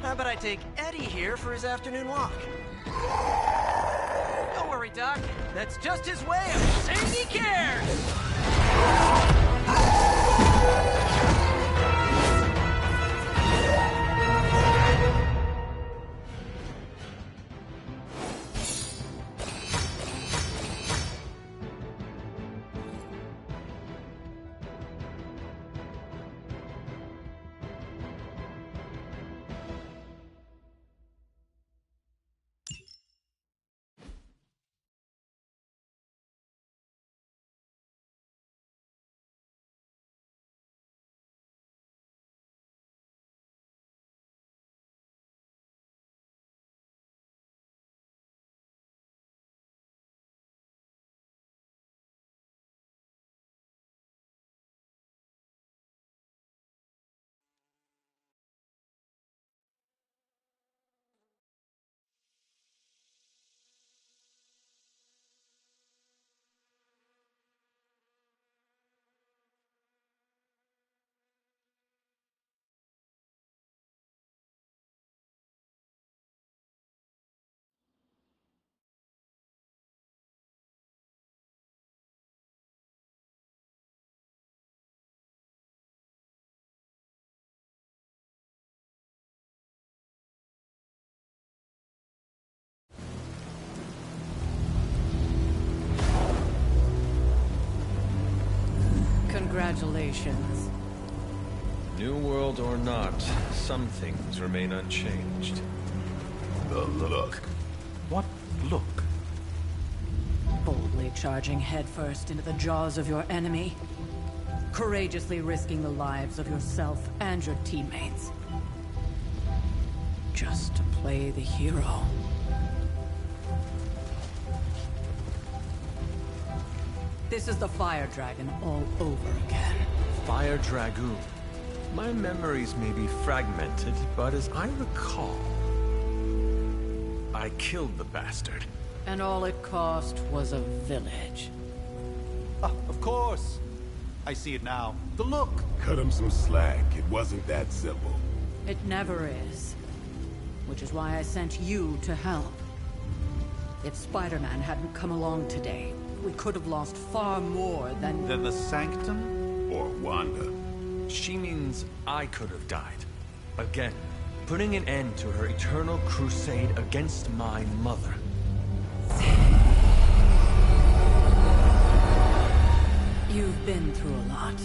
How about I take Eddie here for his afternoon walk? Don't worry, Doc. That's just his way of saying he cares! Congratulations. New world or not, some things remain unchanged. The look. What look? Boldly charging headfirst into the jaws of your enemy. Courageously risking the lives of yourself and your teammates. Just to play the hero. This is the Fire Dragon all over again. Fire Dragoon. My memories may be fragmented, but as I recall, I killed the bastard. And all it cost was a village. Ah, of course. I see it now. The look. Cut him some slack. It wasn't that simple. It never is. Which is why I sent you to help. If Spider-Man hadn't come along today, we could have lost far more than... Than the Sanctum? Or Wanda. She means I could have died. Again, putting an end to her eternal crusade against my mother. You've been through a lot.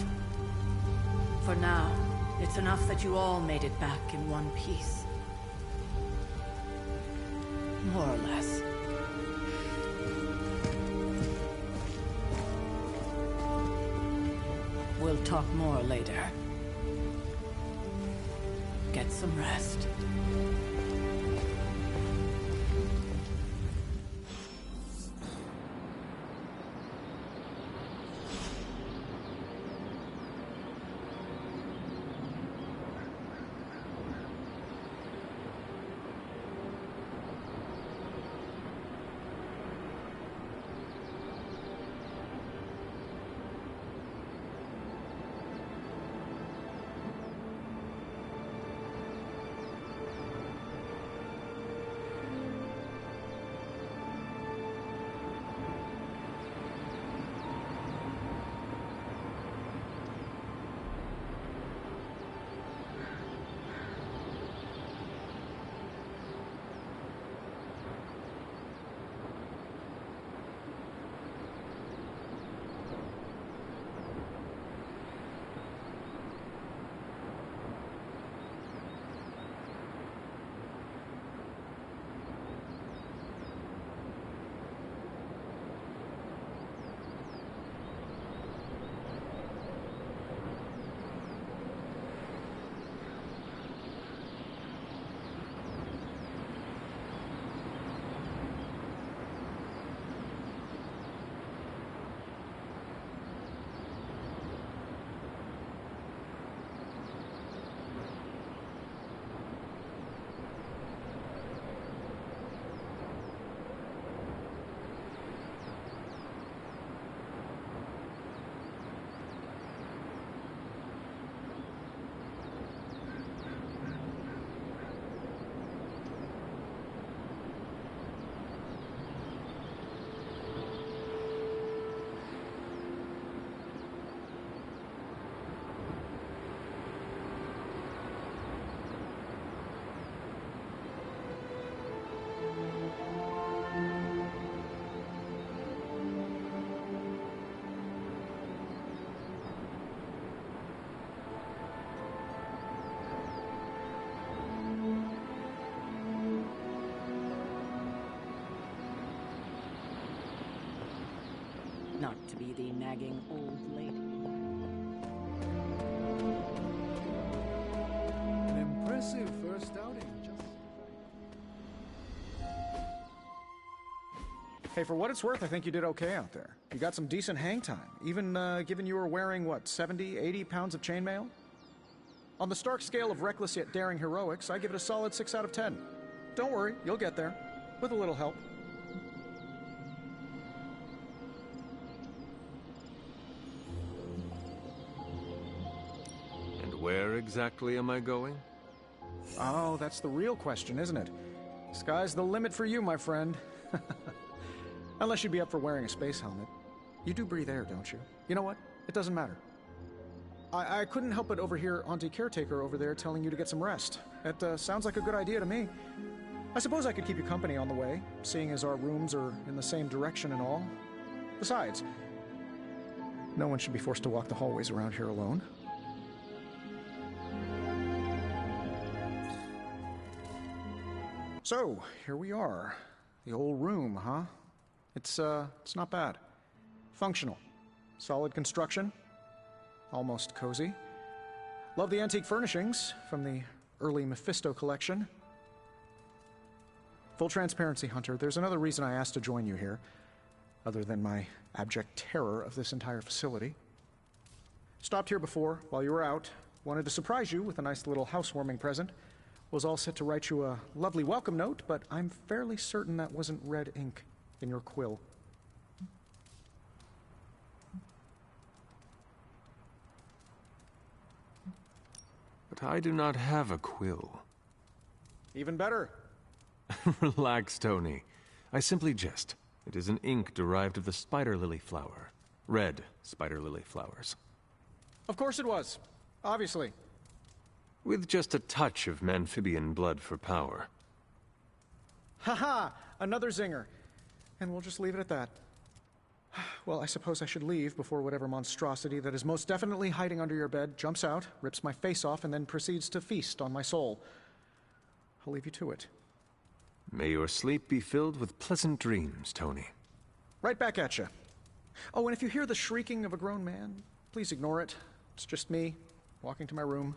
For now, it's enough that you all made it back in one piece. More or less. We'll talk more later. Get some rest. Not to be the nagging old lady. An impressive first outing. Hey, for what it's worth, I think you did okay out there. You got some decent hang time, even given you were wearing, what, 70, 80 pounds of chainmail? On the Stark scale of reckless yet daring heroics, I give it a solid 6 out of 10. Don't worry, you'll get there. With a little help. And where exactly am I going? Oh, that's the real question, isn't it? Sky's the limit for you, my friend. Unless you'd be up for wearing a space helmet. You do breathe air, don't you? You know what? It doesn't matter. I couldn't help but overhear Auntie Caretaker over there telling you to get some rest. It sounds like a good idea to me. I suppose I could keep you company on the way, seeing as our rooms are in the same direction and all. Besides, no one should be forced to walk the hallways around here alone. So, here we are. The old room, huh? It's not bad. Functional. Solid construction. Almost cozy. Love the antique furnishings from the early Mephisto collection. Full transparency, Hunter, there's another reason I asked to join you here, other than my abject terror of this entire facility. Stopped here before, while you were out. Wanted to surprise you with a nice little housewarming present. Was all set to write you a lovely welcome note, but I'm fairly certain that wasn't red ink in your quill. But I do not have a quill. Even better. Relax, Tony. I simply jest. It is an ink derived of the spider lily flower. Red spider lily flowers. Of course it was. Obviously. With just a touch of amphibian blood for power. Haha! Another zinger. And we'll just leave it at that. Well, I suppose I should leave before whatever monstrosity that is most definitely hiding under your bed jumps out, rips my face off, and then proceeds to feast on my soul. I'll leave you to it. May your sleep be filled with pleasant dreams, Tony. Right back at you. Oh, and if you hear the shrieking of a grown man, please ignore it. It's just me, walking to my room.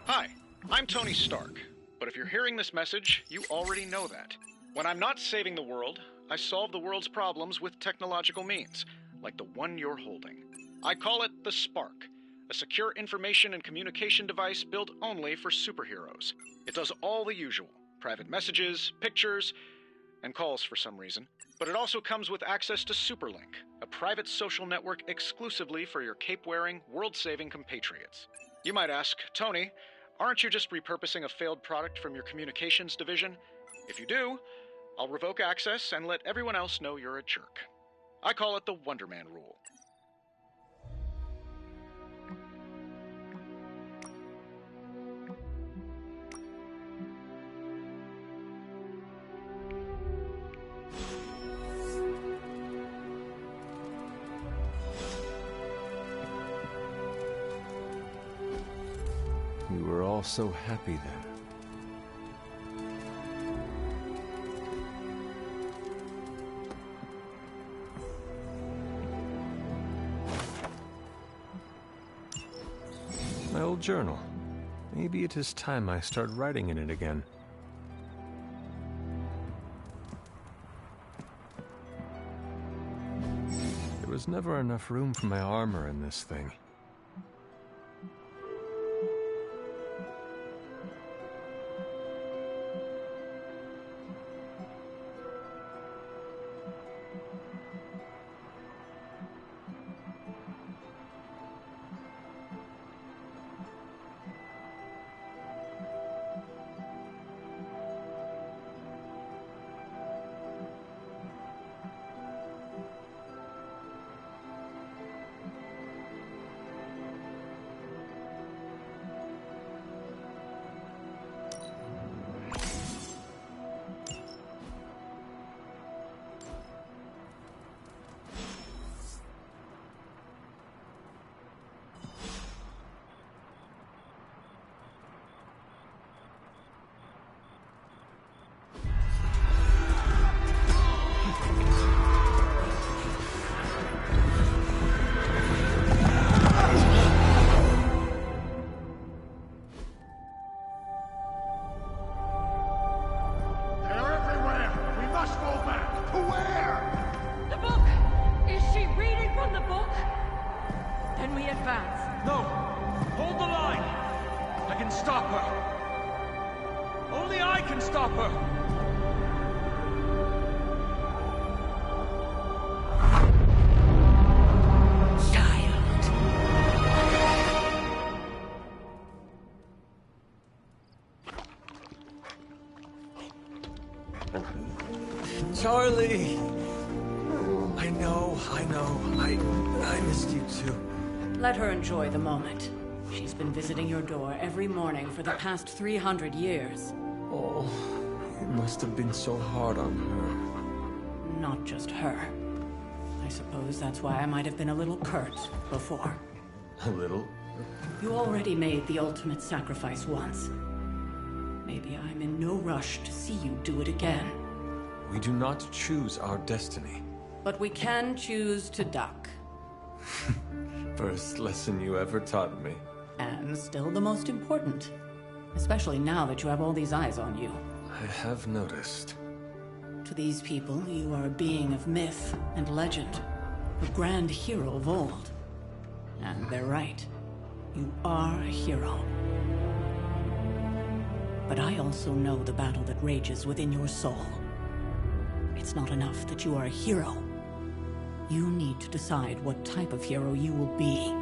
Hi, I'm Tony Stark, but if you're hearing this message, you already know that. When I'm not saving the world, I solve the world's problems with technological means, like the one you're holding. I call it the Spark, a secure information and communication device built only for superheroes. It does all the usual, private messages, pictures, and calls for some reason. But it also comes with access to Superlink, a private social network exclusively for your cape-wearing, world-saving compatriots. You might ask, Tony, aren't you just repurposing a failed product from your communications division? If you do, I'll revoke access and let everyone else know you're a jerk. I call it the Wonder Man rule. We were all so happy then. My old journal. Maybe it is time I start writing in it again. There was never enough room for my armor in this thing. can stop her! Only I can stop her! Charlie! I know. I missed you too. Let her enjoy the moment. She's been visiting your door every morning for the past 300 years. Oh, it must have been so hard on her. Not just her. I suppose that's why I might have been a little curt before. A little? You already made the ultimate sacrifice once. Maybe I'm in no rush to see you do it again. We do not choose our destiny. But we can choose to duck. First lesson you ever taught me. And still the most important. Especially now that you have all these eyes on you. I have noticed. To these people, you are a being of myth and legend. A grand hero of old. And they're right. You are a hero. But I also know the battle that rages within your soul. It's not enough that you are a hero. You need to decide what type of hero you will be.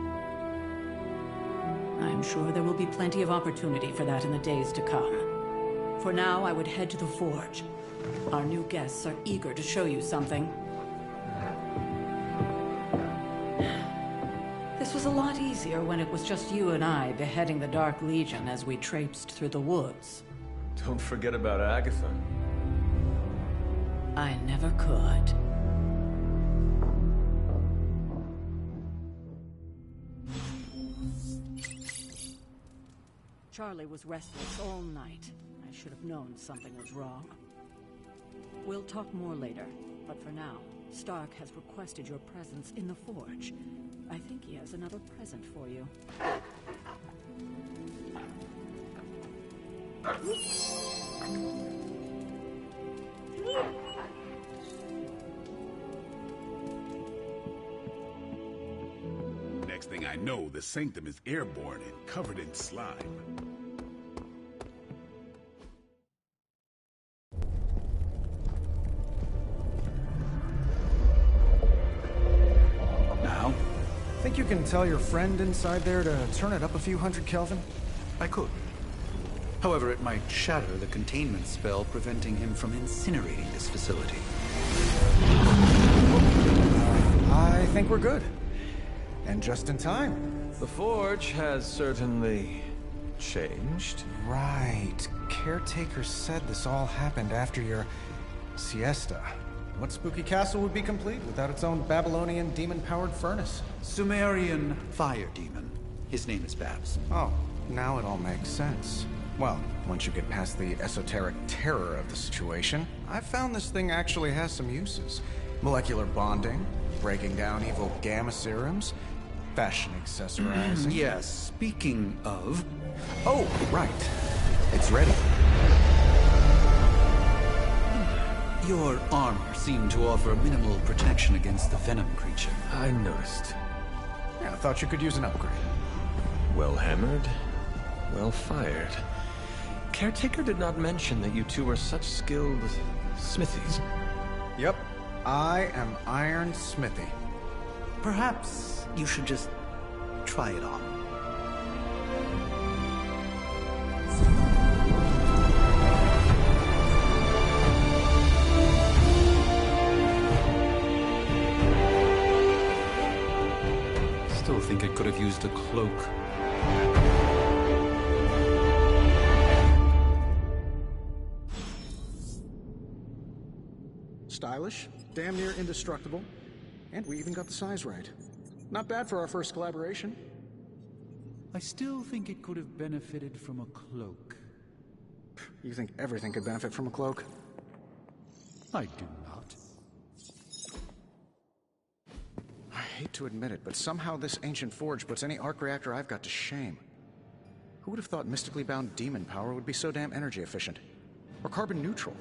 I'm sure there will be plenty of opportunity for that in the days to come. For now, I would head to the forge. Our new guests are eager to show you something. This was a lot easier when it was just you and I beheading the Dark Legion as we traipsed through the woods. Don't forget about Agatha. I never could. Charlie was restless all night. I should have known something was wrong. We'll talk more later, but for now, Stark has requested your presence in the forge. I think he has another present for you. Next thing I know, the sanctum is airborne and covered in slime. Now? Think you can tell your friend inside there to turn it up a few hundred Kelvin? I could. However, it might shatter the containment spell preventing him from incinerating this facility. I think we're good. And just in time. The forge has certainly changed. Right. Caretaker said this all happened after your siesta. What spooky castle would be complete without its own Babylonian demon-powered furnace? Sumerian fire demon. His name is Babs. Oh, now it all makes sense. Well, once you get past the esoteric terror of the situation, I've found this thing actually has some uses. Molecular bonding, breaking down evil gamma serums, fashion accessorizing. Yes, speaking of... Oh, right. It's ready. Your armor seemed to offer minimal protection against the venom creature. I noticed. Yeah, I thought you could use an upgrade. Well hammered, well fired. Caretaker did not mention that you two were such skilled smithies. Yep, I am Iron Smithy. Perhaps you should just try it on. Still think it could have used a cloak. Stylish, damn near indestructible, and we even got the size right. Not bad for our first collaboration. I still think it could have benefited from a cloak. You think everything could benefit from a cloak? I do not. I hate to admit it, but somehow this ancient forge puts any arc reactor I've got to shame. Who would have thought mystically bound demon power would be so damn energy efficient? Or carbon neutral?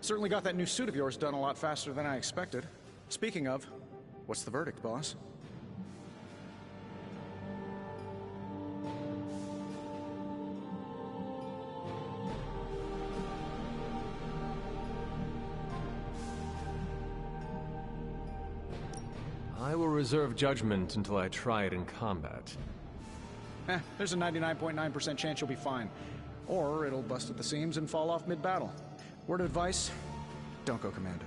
Certainly got that new suit of yours done a lot faster than I expected. Speaking of, what's the verdict, boss? I will reserve judgment until I try it in combat. There's a 99.9% chance you'll be fine. Or it'll bust at the seams and fall off mid-battle. Word of advice, don't go commando.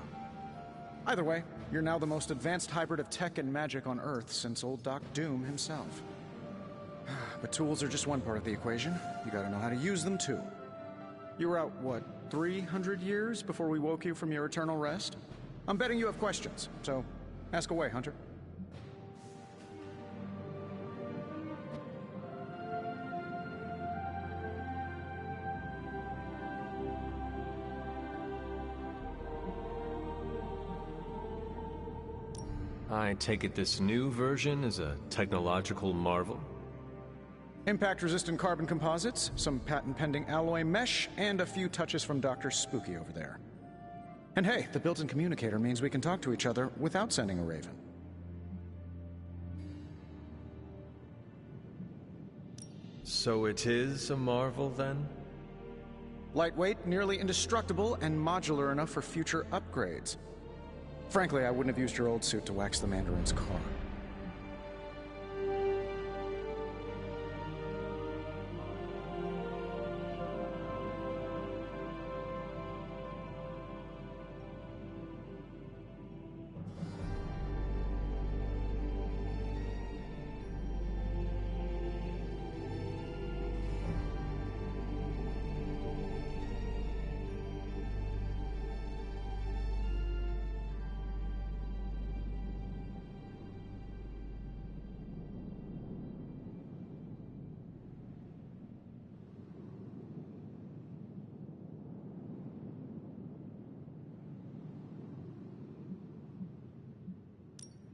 Either way, you're now the most advanced hybrid of tech and magic on Earth since old Doc Doom himself. But tools are just one part of the equation. You gotta know how to use them too. You were out, what, 300 years before we woke you from your eternal rest? I'm betting you have questions, so ask away, Hunter. I take it this new version is a technological marvel? Impact-resistant carbon composites, some patent-pending alloy mesh, and a few touches from Dr. Spooky over there. And hey, the built-in communicator means we can talk to each other without sending a raven. So it is a marvel, then? Lightweight, nearly indestructible, and modular enough for future upgrades. Frankly, I wouldn't have used your old suit to wax the Mandarin's car.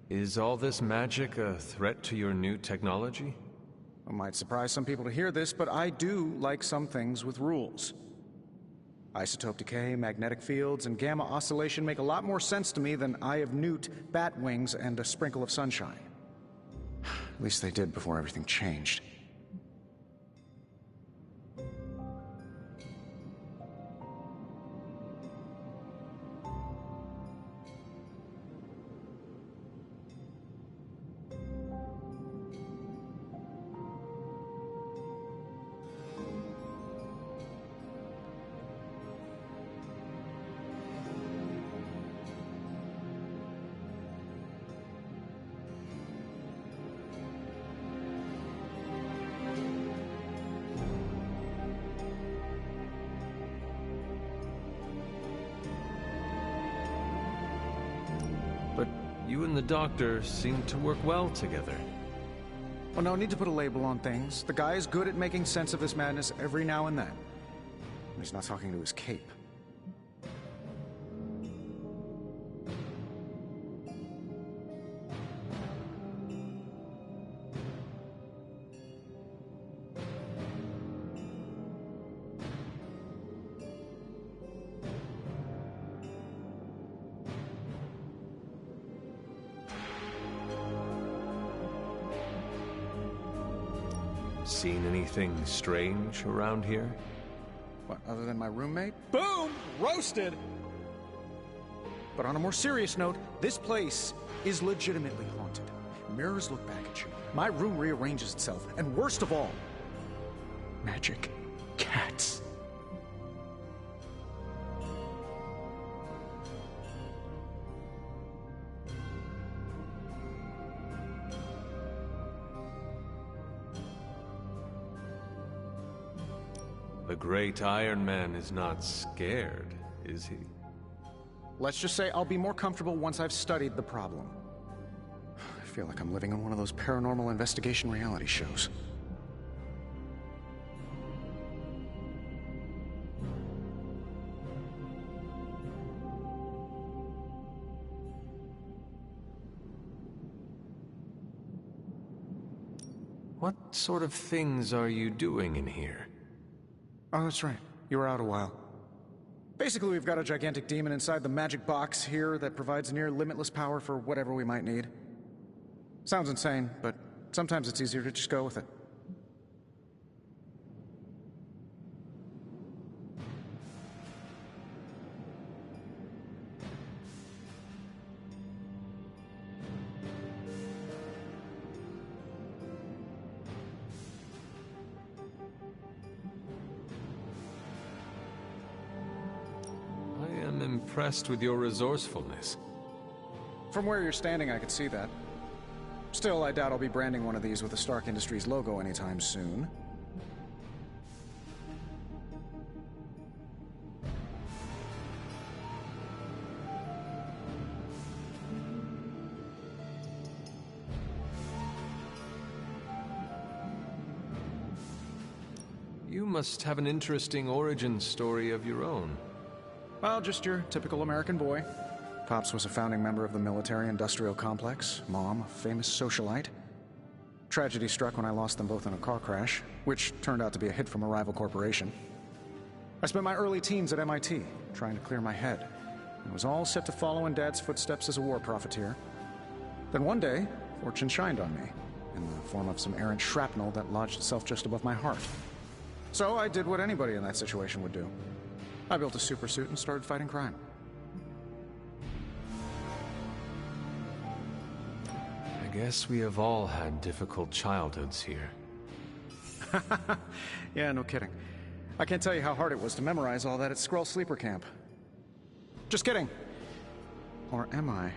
Is all this magic a threat to your new technology? It might surprise some people to hear this, but I do like some things with rules. Isotope decay, magnetic fields, and gamma oscillation make a lot more sense to me than Eye of Newt, bat wings, and a sprinkle of sunshine. At least they did before everything changed. You and the doctor seem to work well together. Well, no need to put a label on things. The guy is good at making sense of this madness every now and then. He's not talking to his cape. Seen anything strange around here? What, other than my roommate? Boom! Roasted! But on a more serious note, this place is legitimately haunted. Mirrors look back at you. My room rearranges itself. And worst of all, magic cats. The great Iron Man is not scared, is he? Let's just say I'll be more comfortable once I've studied the problem. I feel like I'm living in one of those paranormal investigation reality shows. What sort of things are you doing in here? Oh, that's right. You were out a while. Basically, we've got a gigantic demon inside the magic box here that provides near limitless power for whatever we might need. Sounds insane, but sometimes it's easier to just go with it. impressed with your resourcefulness. From where you're standing, I could see that. Still, I doubt I'll be branding one of these with the Stark Industries logo anytime soon. You must have an interesting origin story of your own. Well, just your typical American boy. Pops was a founding member of the military-industrial complex. Mom, a famous socialite. Tragedy struck when I lost them both in a car crash, which turned out to be a hit from a rival corporation. I spent my early teens at MIT, trying to clear my head, and was all set to follow in Dad's footsteps as a war profiteer. Then one day, fortune shined on me, in the form of some errant shrapnel that lodged itself just above my heart. So I did what anybody in that situation would do. I built a supersuit and started fighting crime. I guess we have all had difficult childhoods here. Yeah, no kidding. I can't tell you how hard it was to memorize all that at Skrull Sleeper Camp. Just kidding. Or am I?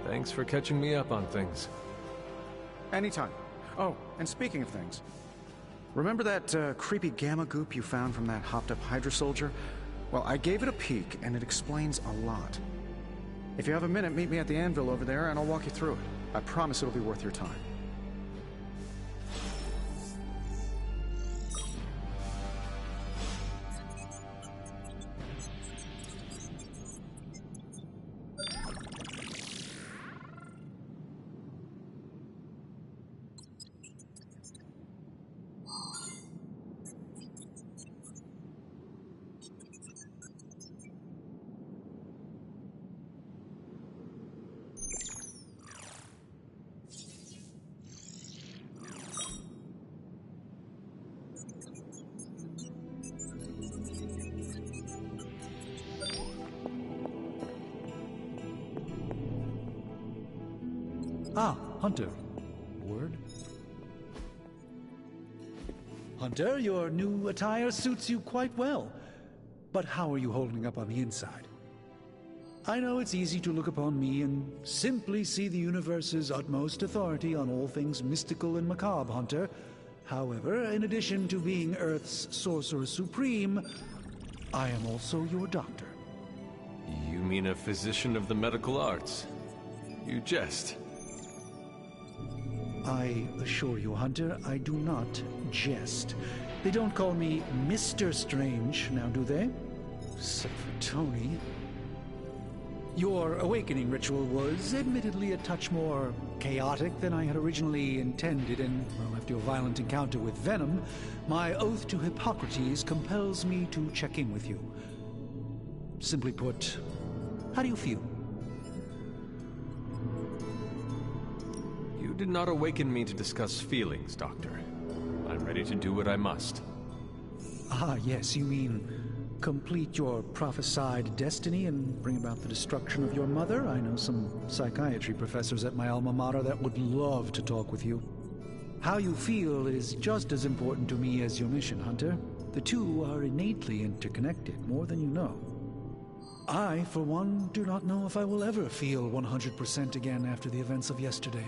Thanks for catching me up on things. Anytime. Oh, and speaking of things, remember that creepy gamma goop you found from that hopped-up Hydra soldier? Well, I gave it a peek, and it explains a lot. If you have a minute, meet me at the anvil over there, and I'll walk you through it. I promise it'll be worth your time. Ah, Hunter. Word? Hunter, your new attire suits you quite well. But how are you holding up on the inside? I know it's easy to look upon me and simply see the universe's utmost authority on all things mystical and macabre, Hunter. However, in addition to being Earth's Sorcerer Supreme, I am also your doctor. You mean a physician of the medical arts? You jest. I assure you, Hunter, I do not jest. They don't call me Mr. Strange, now do they? Except for Tony. Your awakening ritual was admittedly a touch more chaotic than I had originally intended, and, well, after your violent encounter with Venom, my oath to Hippocrates compels me to check in with you. Simply put, how do you feel? You did not awaken me to discuss feelings, Doctor. I'm ready to do what I must. Ah, yes, you mean complete your prophesied destiny and bring about the destruction of your mother? I know some psychiatry professors at my alma mater that would love to talk with you. How you feel is just as important to me as your mission, Hunter. The two are innately interconnected, more than you know. I, for one, do not know if I will ever feel 100% again after the events of yesterday.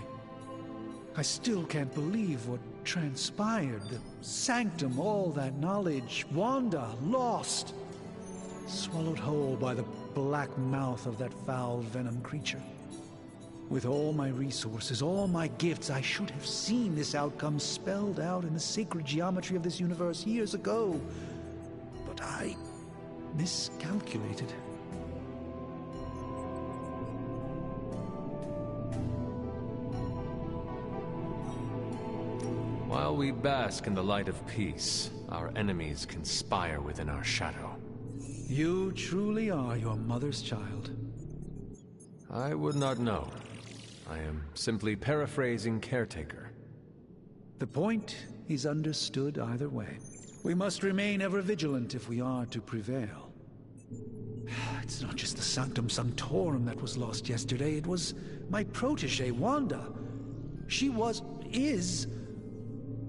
I still can't believe what transpired. The sanctum, all that knowledge. Wanda, lost. Swallowed whole by the black mouth of that foul venom creature. With all my resources, all my gifts, I should have seen this outcome spelled out in the sacred geometry of this universe years ago. But I miscalculated. While we bask in the light of peace, our enemies conspire within our shadow. You truly are your mother's child. I would not know. I am simply paraphrasing Caretaker. The point is understood either way. We must remain ever vigilant if we are to prevail. It's not just the Sanctum Sanctorum that was lost yesterday. It was my protege, Wanda. She is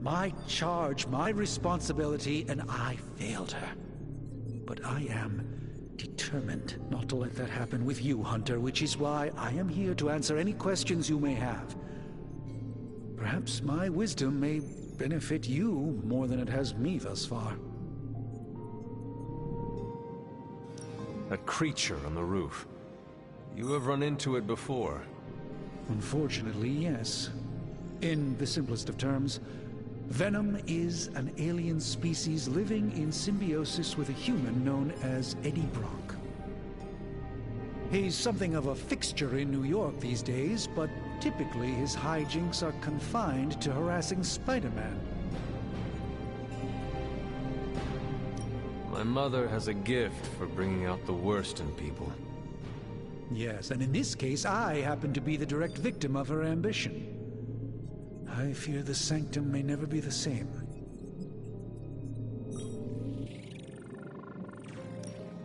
my charge, my responsibility, and I failed her. But I am determined not to let that happen with you, Hunter, which is why I am here to answer any questions you may have. Perhaps my wisdom may benefit you more than it has me thus far. That creature on the roof. You have run into it before. Unfortunately, yes. In the simplest of terms, Venom is an alien species living in symbiosis with a human known as Eddie Brock. He's something of a fixture in New York these days, but typically his hijinks are confined to harassing Spider-Man. My mother has a gift for bringing out the worst in people. Yes, and in this case, I happen to be the direct victim of her ambition. I fear the Sanctum may never be the same.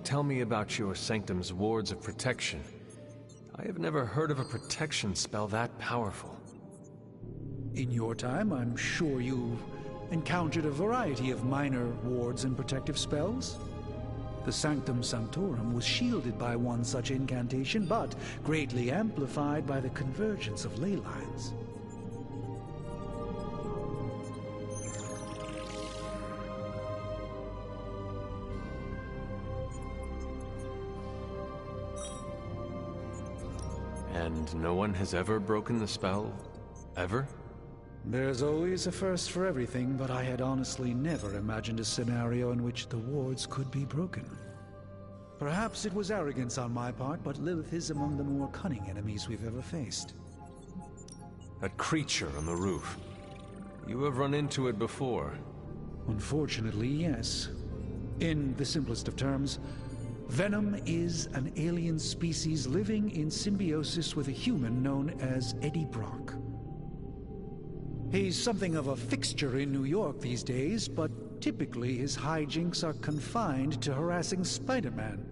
Tell me about your Sanctum's wards of protection. I have never heard of a protection spell that powerful. In your time, I'm sure you've encountered a variety of minor wards and protective spells. The Sanctum Sanctorum was shielded by one such incantation, but greatly amplified by the convergence of ley lines. And no one has ever broken the spell? Ever? There's always a first for everything, but I had honestly never imagined a scenario in which the wards could be broken. Perhaps it was arrogance on my part, but Lilith is among the more cunning enemies we've ever faced. That creature on the roof. You have run into it before. Unfortunately, yes. In the simplest of terms, Venom is an alien species living in symbiosis with a human known as Eddie Brock. He's something of a fixture in New York these days, but typically his hijinks are confined to harassing Spider-Man.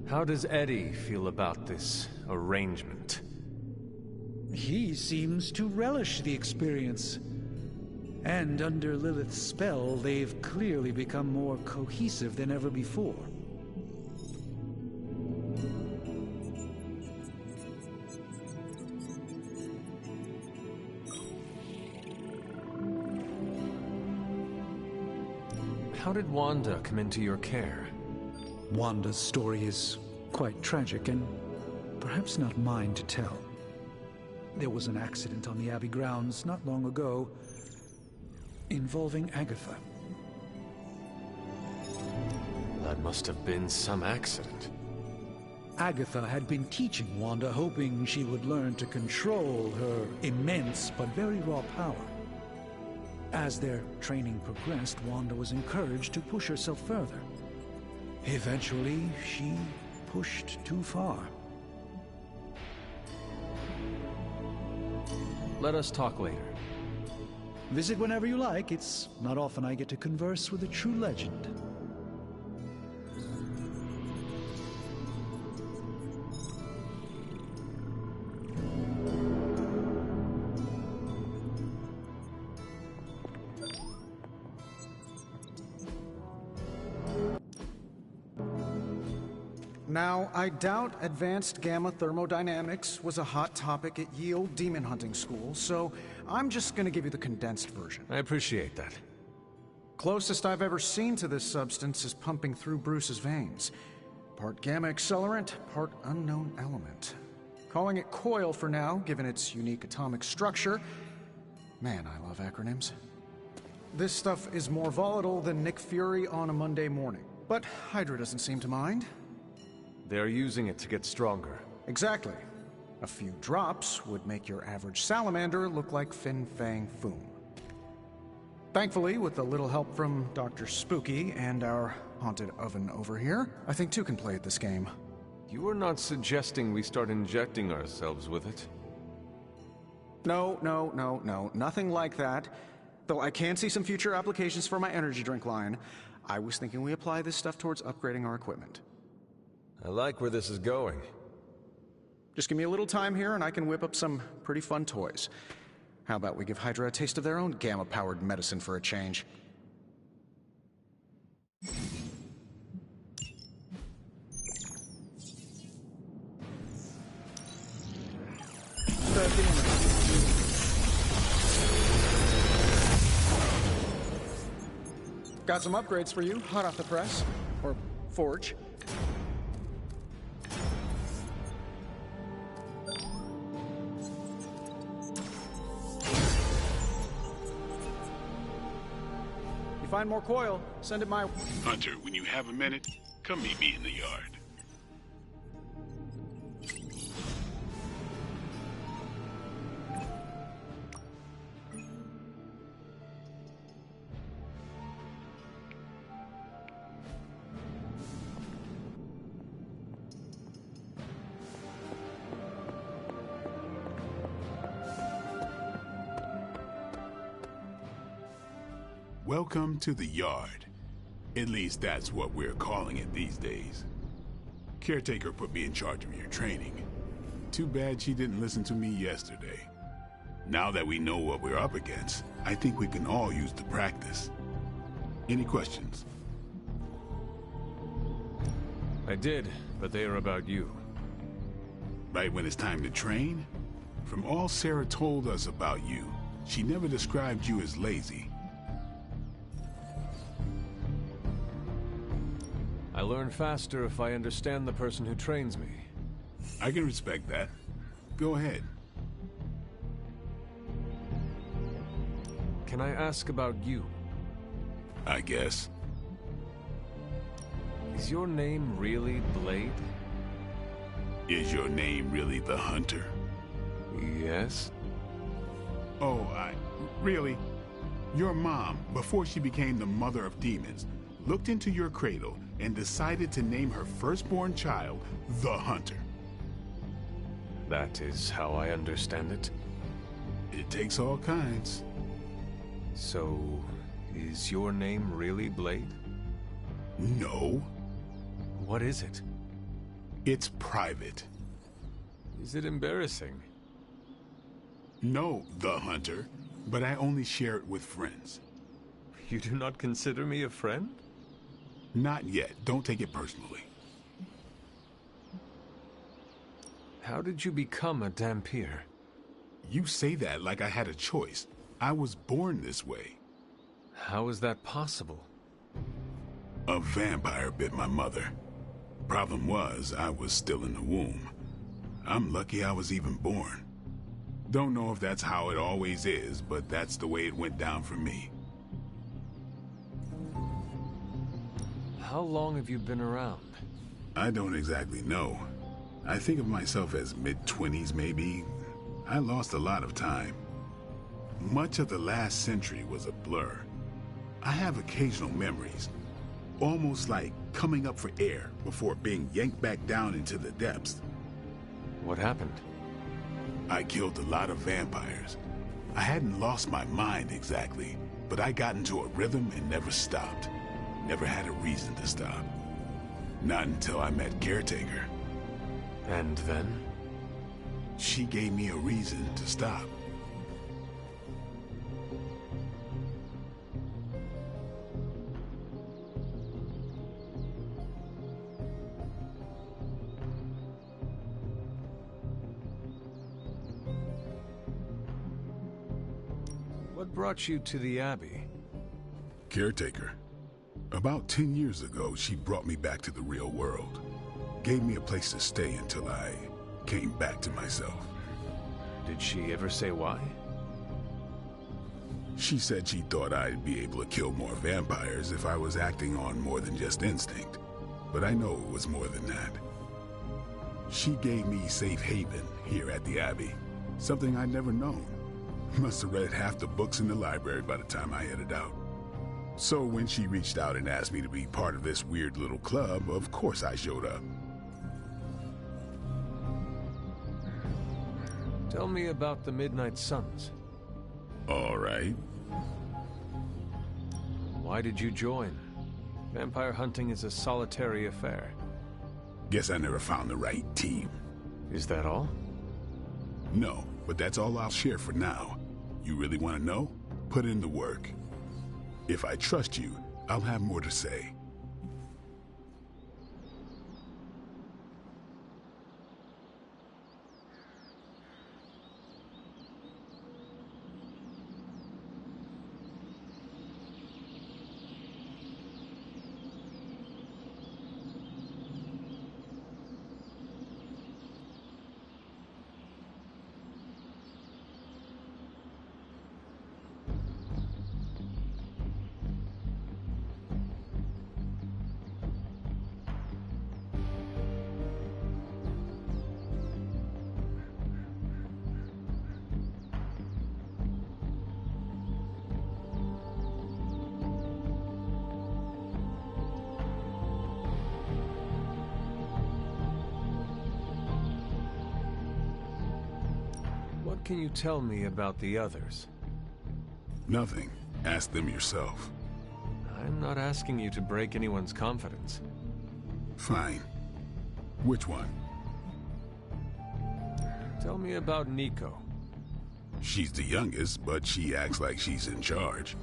How does Eddie feel about this arrangement? He seems to relish the experience. And under Lilith's spell, they've clearly become more cohesive than ever before. How did Wanda come into your care? Wanda's story is quite tragic and perhaps not mine to tell. There was an accident on the Abbey grounds not long ago involving Agatha. That must have been some accident. Agatha had been teaching Wanda, hoping she would learn to control her immense but very raw power. As their training progressed, Wanda was encouraged to push herself further. Eventually, she pushed too far. Let us talk later. Visit whenever you like. It's not often I get to converse with a true legend. Now, I doubt advanced gamma thermodynamics was a hot topic at ye olde demon hunting school, so I'm just gonna give you the condensed version. I appreciate that. Closest I've ever seen to this substance is pumping through Bruce's veins. Part gamma accelerant, part unknown element. Calling it coil for now, given its unique atomic structure. Man, I love acronyms. This stuff is more volatile than Nick Fury on a Monday morning. But Hydra doesn't seem to mind. They're using it to get stronger. Exactly. A few drops would make your average salamander look like Fin Fang Foom. Thankfully, with a little help from Dr. Spooky and our haunted oven over here, I think two can play at this game. You are not suggesting we start injecting ourselves with it? No. Nothing like that. Though I can see some future applications for my energy drink line. I was thinking we apply this stuff towards upgrading our equipment. I like where this is going. Just give me a little time here and I can whip up some pretty fun toys. How about we give Hydra a taste of their own gamma-powered medicine for a change? Got some upgrades for you, hot off the press. Or forge. You find more coil, send it my... Hunter, when you have a minute, come meet me in the yard. Welcome to the yard. At least that's what we're calling it these days. Caretaker put me in charge of your training. Too bad she didn't listen to me yesterday. Now that we know what we're up against, I think we can all use the practice. Any questions? I did, but they are about you. Right when it's time to train? From all Sarah told us about you, she never described you as lazy. I learn faster if I understand the person who trains me. I can respect that. Go ahead. Can I ask about you? I guess. Is your name really Blade? Is your name really the Hunter? Yes. Oh, really? Your mom, before she became the mother of demons, looked into your cradle and decided to name her firstborn child the Hunter. That is how I understand it. It takes all kinds. So, is your name really Blade? No. What is it? It's private. Is it embarrassing? No, the Hunter, but I only share it with friends. You do not consider me a friend? Not yet. Don't take it personally. How did you become a Dampier? You say that like I had a choice. I was born this way. How is that possible? A vampire bit my mother. Problem was, I was still in the womb. I'm lucky I was even born. Don't know if that's how it always is, but that's the way it went down for me. How long have you been around? I don't exactly know. I think of myself as mid-20s, maybe. I lost a lot of time. Much of the last century was a blur. I have occasional memories, almost like coming up for air before being yanked back down into the depths. What happened? I killed a lot of vampires. I hadn't lost my mind exactly, but I got into a rhythm and never stopped. Never had a reason to stop. Not until I met Caretaker. And then? She gave me a reason to stop. What brought you to the Abbey? Caretaker. About 10 years ago, she brought me back to the real world. Gave me a place to stay until I came back to myself. Did she ever say why? She said she thought I'd be able to kill more vampires if I was acting on more than just instinct. But I know it was more than that. She gave me safe haven here at the Abbey. Something I'd never known. Must have read half the books in the library by the time I headed out. So when she reached out and asked me to be part of this weird little club, of course I showed up. Tell me about the Midnight Suns. All right. Why did you join? Vampire hunting is a solitary affair. Guess I never found the right team. Is that all? No, but that's all I'll share for now. You really want to know? Put in the work. If I trust you, I'll have more to say. What can you tell me about the others? Nothing. Ask them yourself. I'm not asking you to break anyone's confidence. Fine. Which one? Tell me about Nico. She's the youngest, but she acts like she's in charge.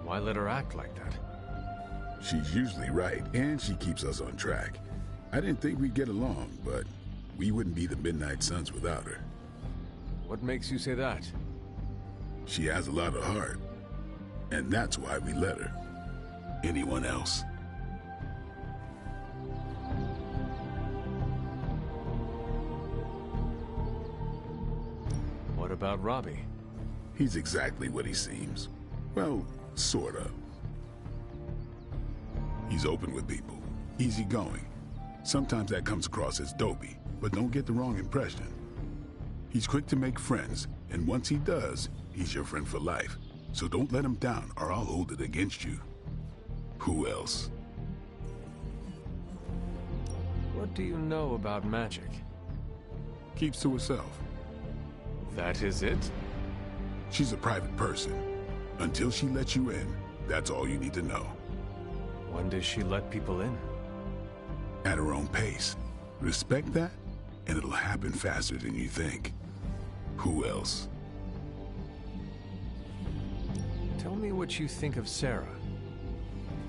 Why let her act like that? She's usually right, and she keeps us on track. I didn't think we'd get along, but we wouldn't be the Midnight Suns without her. What makes you say that? She has a lot of heart, and that's why we let her. Anyone else? What about Robbie? He's exactly what he seems. Well, sort of. He's open with people, easygoing. Sometimes that comes across as dopey, but don't get the wrong impression. He's quick to make friends, and once he does, he's your friend for life. So don't let him down, or I'll hold it against you. Who else? What do you know about magic? Keeps to herself. That is it? She's a private person. Until she lets you in, that's all you need to know. When does she let people in? At her own pace. Respect that, and it'll happen faster than you think. Who else? Tell me what you think of Sarah.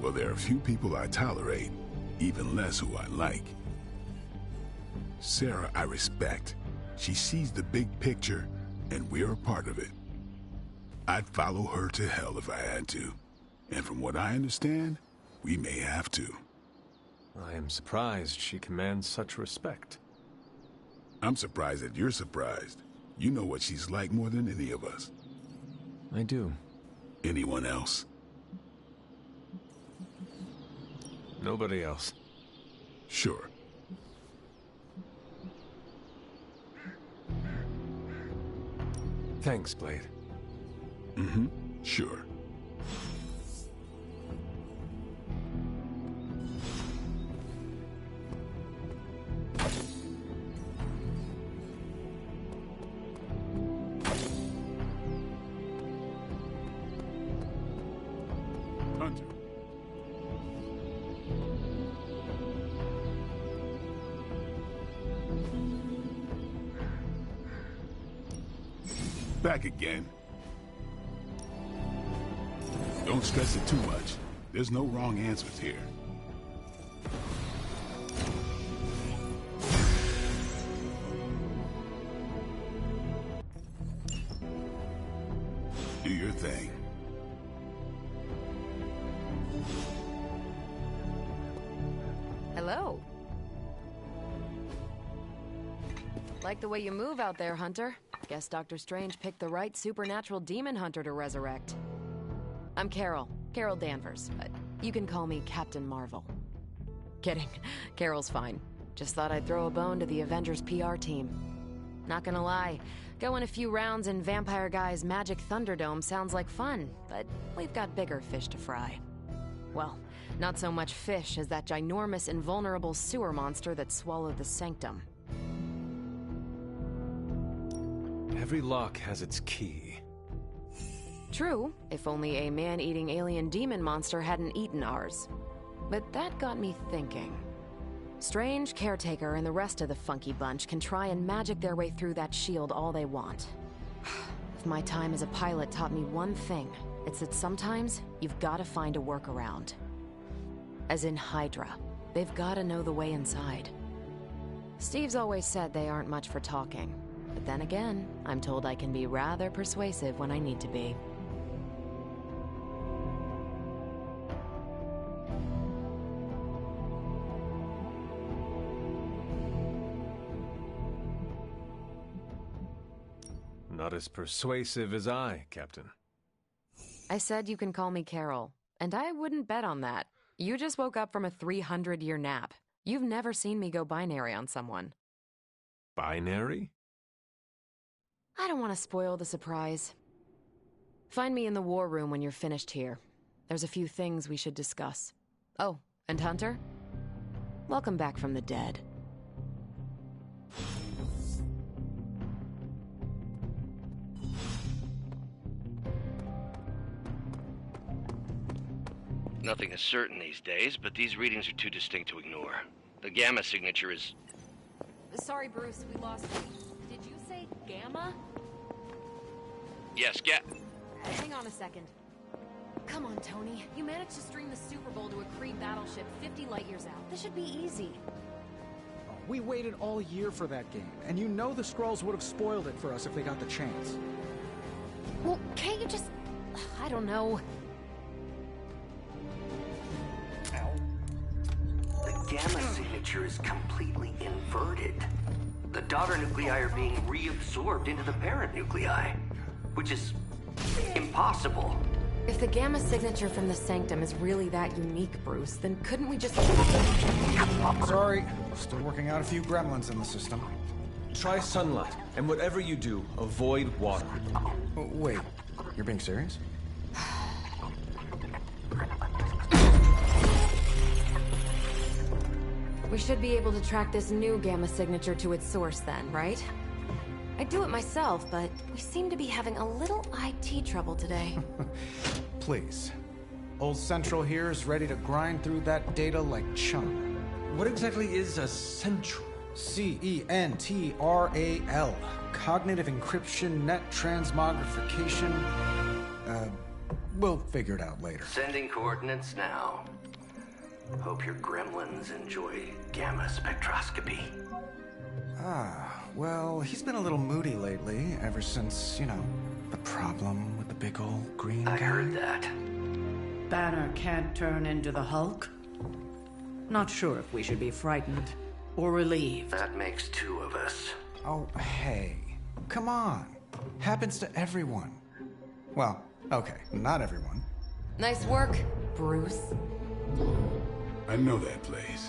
Well, there are a few people I tolerate, even less who I like. Sarah, I respect. She sees the big picture, and we're a part of it. I'd follow her to hell if I had to. And from what I understand, we may have to. I am surprised she commands such respect. I'm surprised that you're surprised. You know what she's like more than any of us. I do. Anyone else? Nobody else. Sure. Thanks, Blade. Mm-hmm. Sure. Hunter. Back again. Don't stress it too much. There's no wrong answers here. Do your thing. Hello. Like the way you move out there, Hunter. Guess Dr. Strange picked the right supernatural demon hunter to resurrect. I'm Carol Danvers, but you can call me Captain Marvel. Kidding, Carol's fine. Just thought I'd throw a bone to the Avengers PR team. Not gonna lie, going a few rounds in Vampire Guy's Magic Thunderdome sounds like fun, but we've got bigger fish to fry. Well, not so much fish as that ginormous invulnerable sewer monster that swallowed the Sanctum. Every lock has its key. True, if only a man-eating alien demon monster hadn't eaten ours. But that got me thinking. Strange, Caretaker, and the rest of the funky bunch can try and magic their way through that shield all they want. If my time as a pilot taught me one thing, it's that sometimes you've got to find a workaround. As in Hydra. They've got to know the way inside. Steve's always said they aren't much for talking. But then again, I'm told I can be rather persuasive when I need to be. Not as persuasive as I, Captain. I said you can call me Carol, and I wouldn't bet on that. You just woke up from a 300-year nap. You've never seen me go binary on someone. Binary? I don't want to spoil the surprise. Find me in the war room when you're finished here. There's a few things we should discuss. Oh, and Hunter? Welcome back from the dead. Nothing is certain these days, but these readings are too distinct to ignore. The gamma signature is... Sorry, Bruce, we lost you. Did you say Gamma? Yes, Hang on a second. Come on, Tony. You managed to string the Super Bowl to a Kree battleship 50 light years out. This should be easy. We waited all year for that game, and you know the Skrulls would have spoiled it for us if they got the chance. Well, can't you just... I don't know... The gamma signature is completely inverted. The daughter nuclei are being reabsorbed into the parent nuclei, which is impossible. If the gamma signature from the Sanctum is really that unique, Bruce, then couldn't we just... Sorry, still working out a few gremlins in the system. Try sunlight, and whatever you do, avoid water. Oh, wait, you're being serious? We should be able to track this new gamma signature to its source then, right? I'd do it myself, but we seem to be having a little IT trouble today. Please. Old Central here is ready to grind through that data like chum. What exactly is a Central? C-E-N-T-R-A-L. Cognitive Encryption Net Transmogrification. We'll figure it out later. Sending coordinates now. Hope your gremlins enjoy gamma spectroscopy. Well, he's been a little moody lately, ever since, you know, the problem with the big old green guy. I heard that. Banner can't turn into the Hulk? Not sure if we should be frightened or relieved. That makes two of us. Oh, hey. Come on. Happens to everyone. Well, okay, not everyone. Nice work, Bruce. I know that place.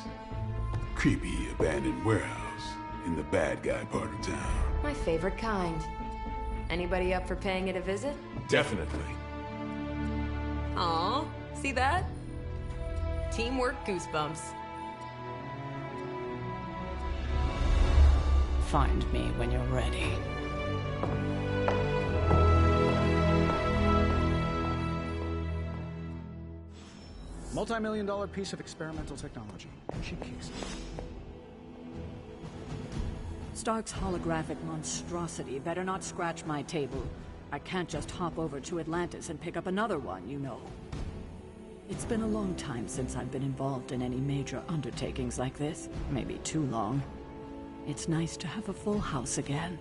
Creepy abandoned warehouse in the bad guy part of town. My favorite kind. Anybody up for paying it a visit? Definitely. Aw, see that? Teamwork goosebumps. Find me when you're ready. Multi-million-dollar piece of experimental technology. Cheap case. Stark's holographic monstrosity better not scratch my table. I can't just hop over to Atlantis and pick up another one, you know. It's been a long time since I've been involved in any major undertakings like this. Maybe too long. It's nice to have a full house again.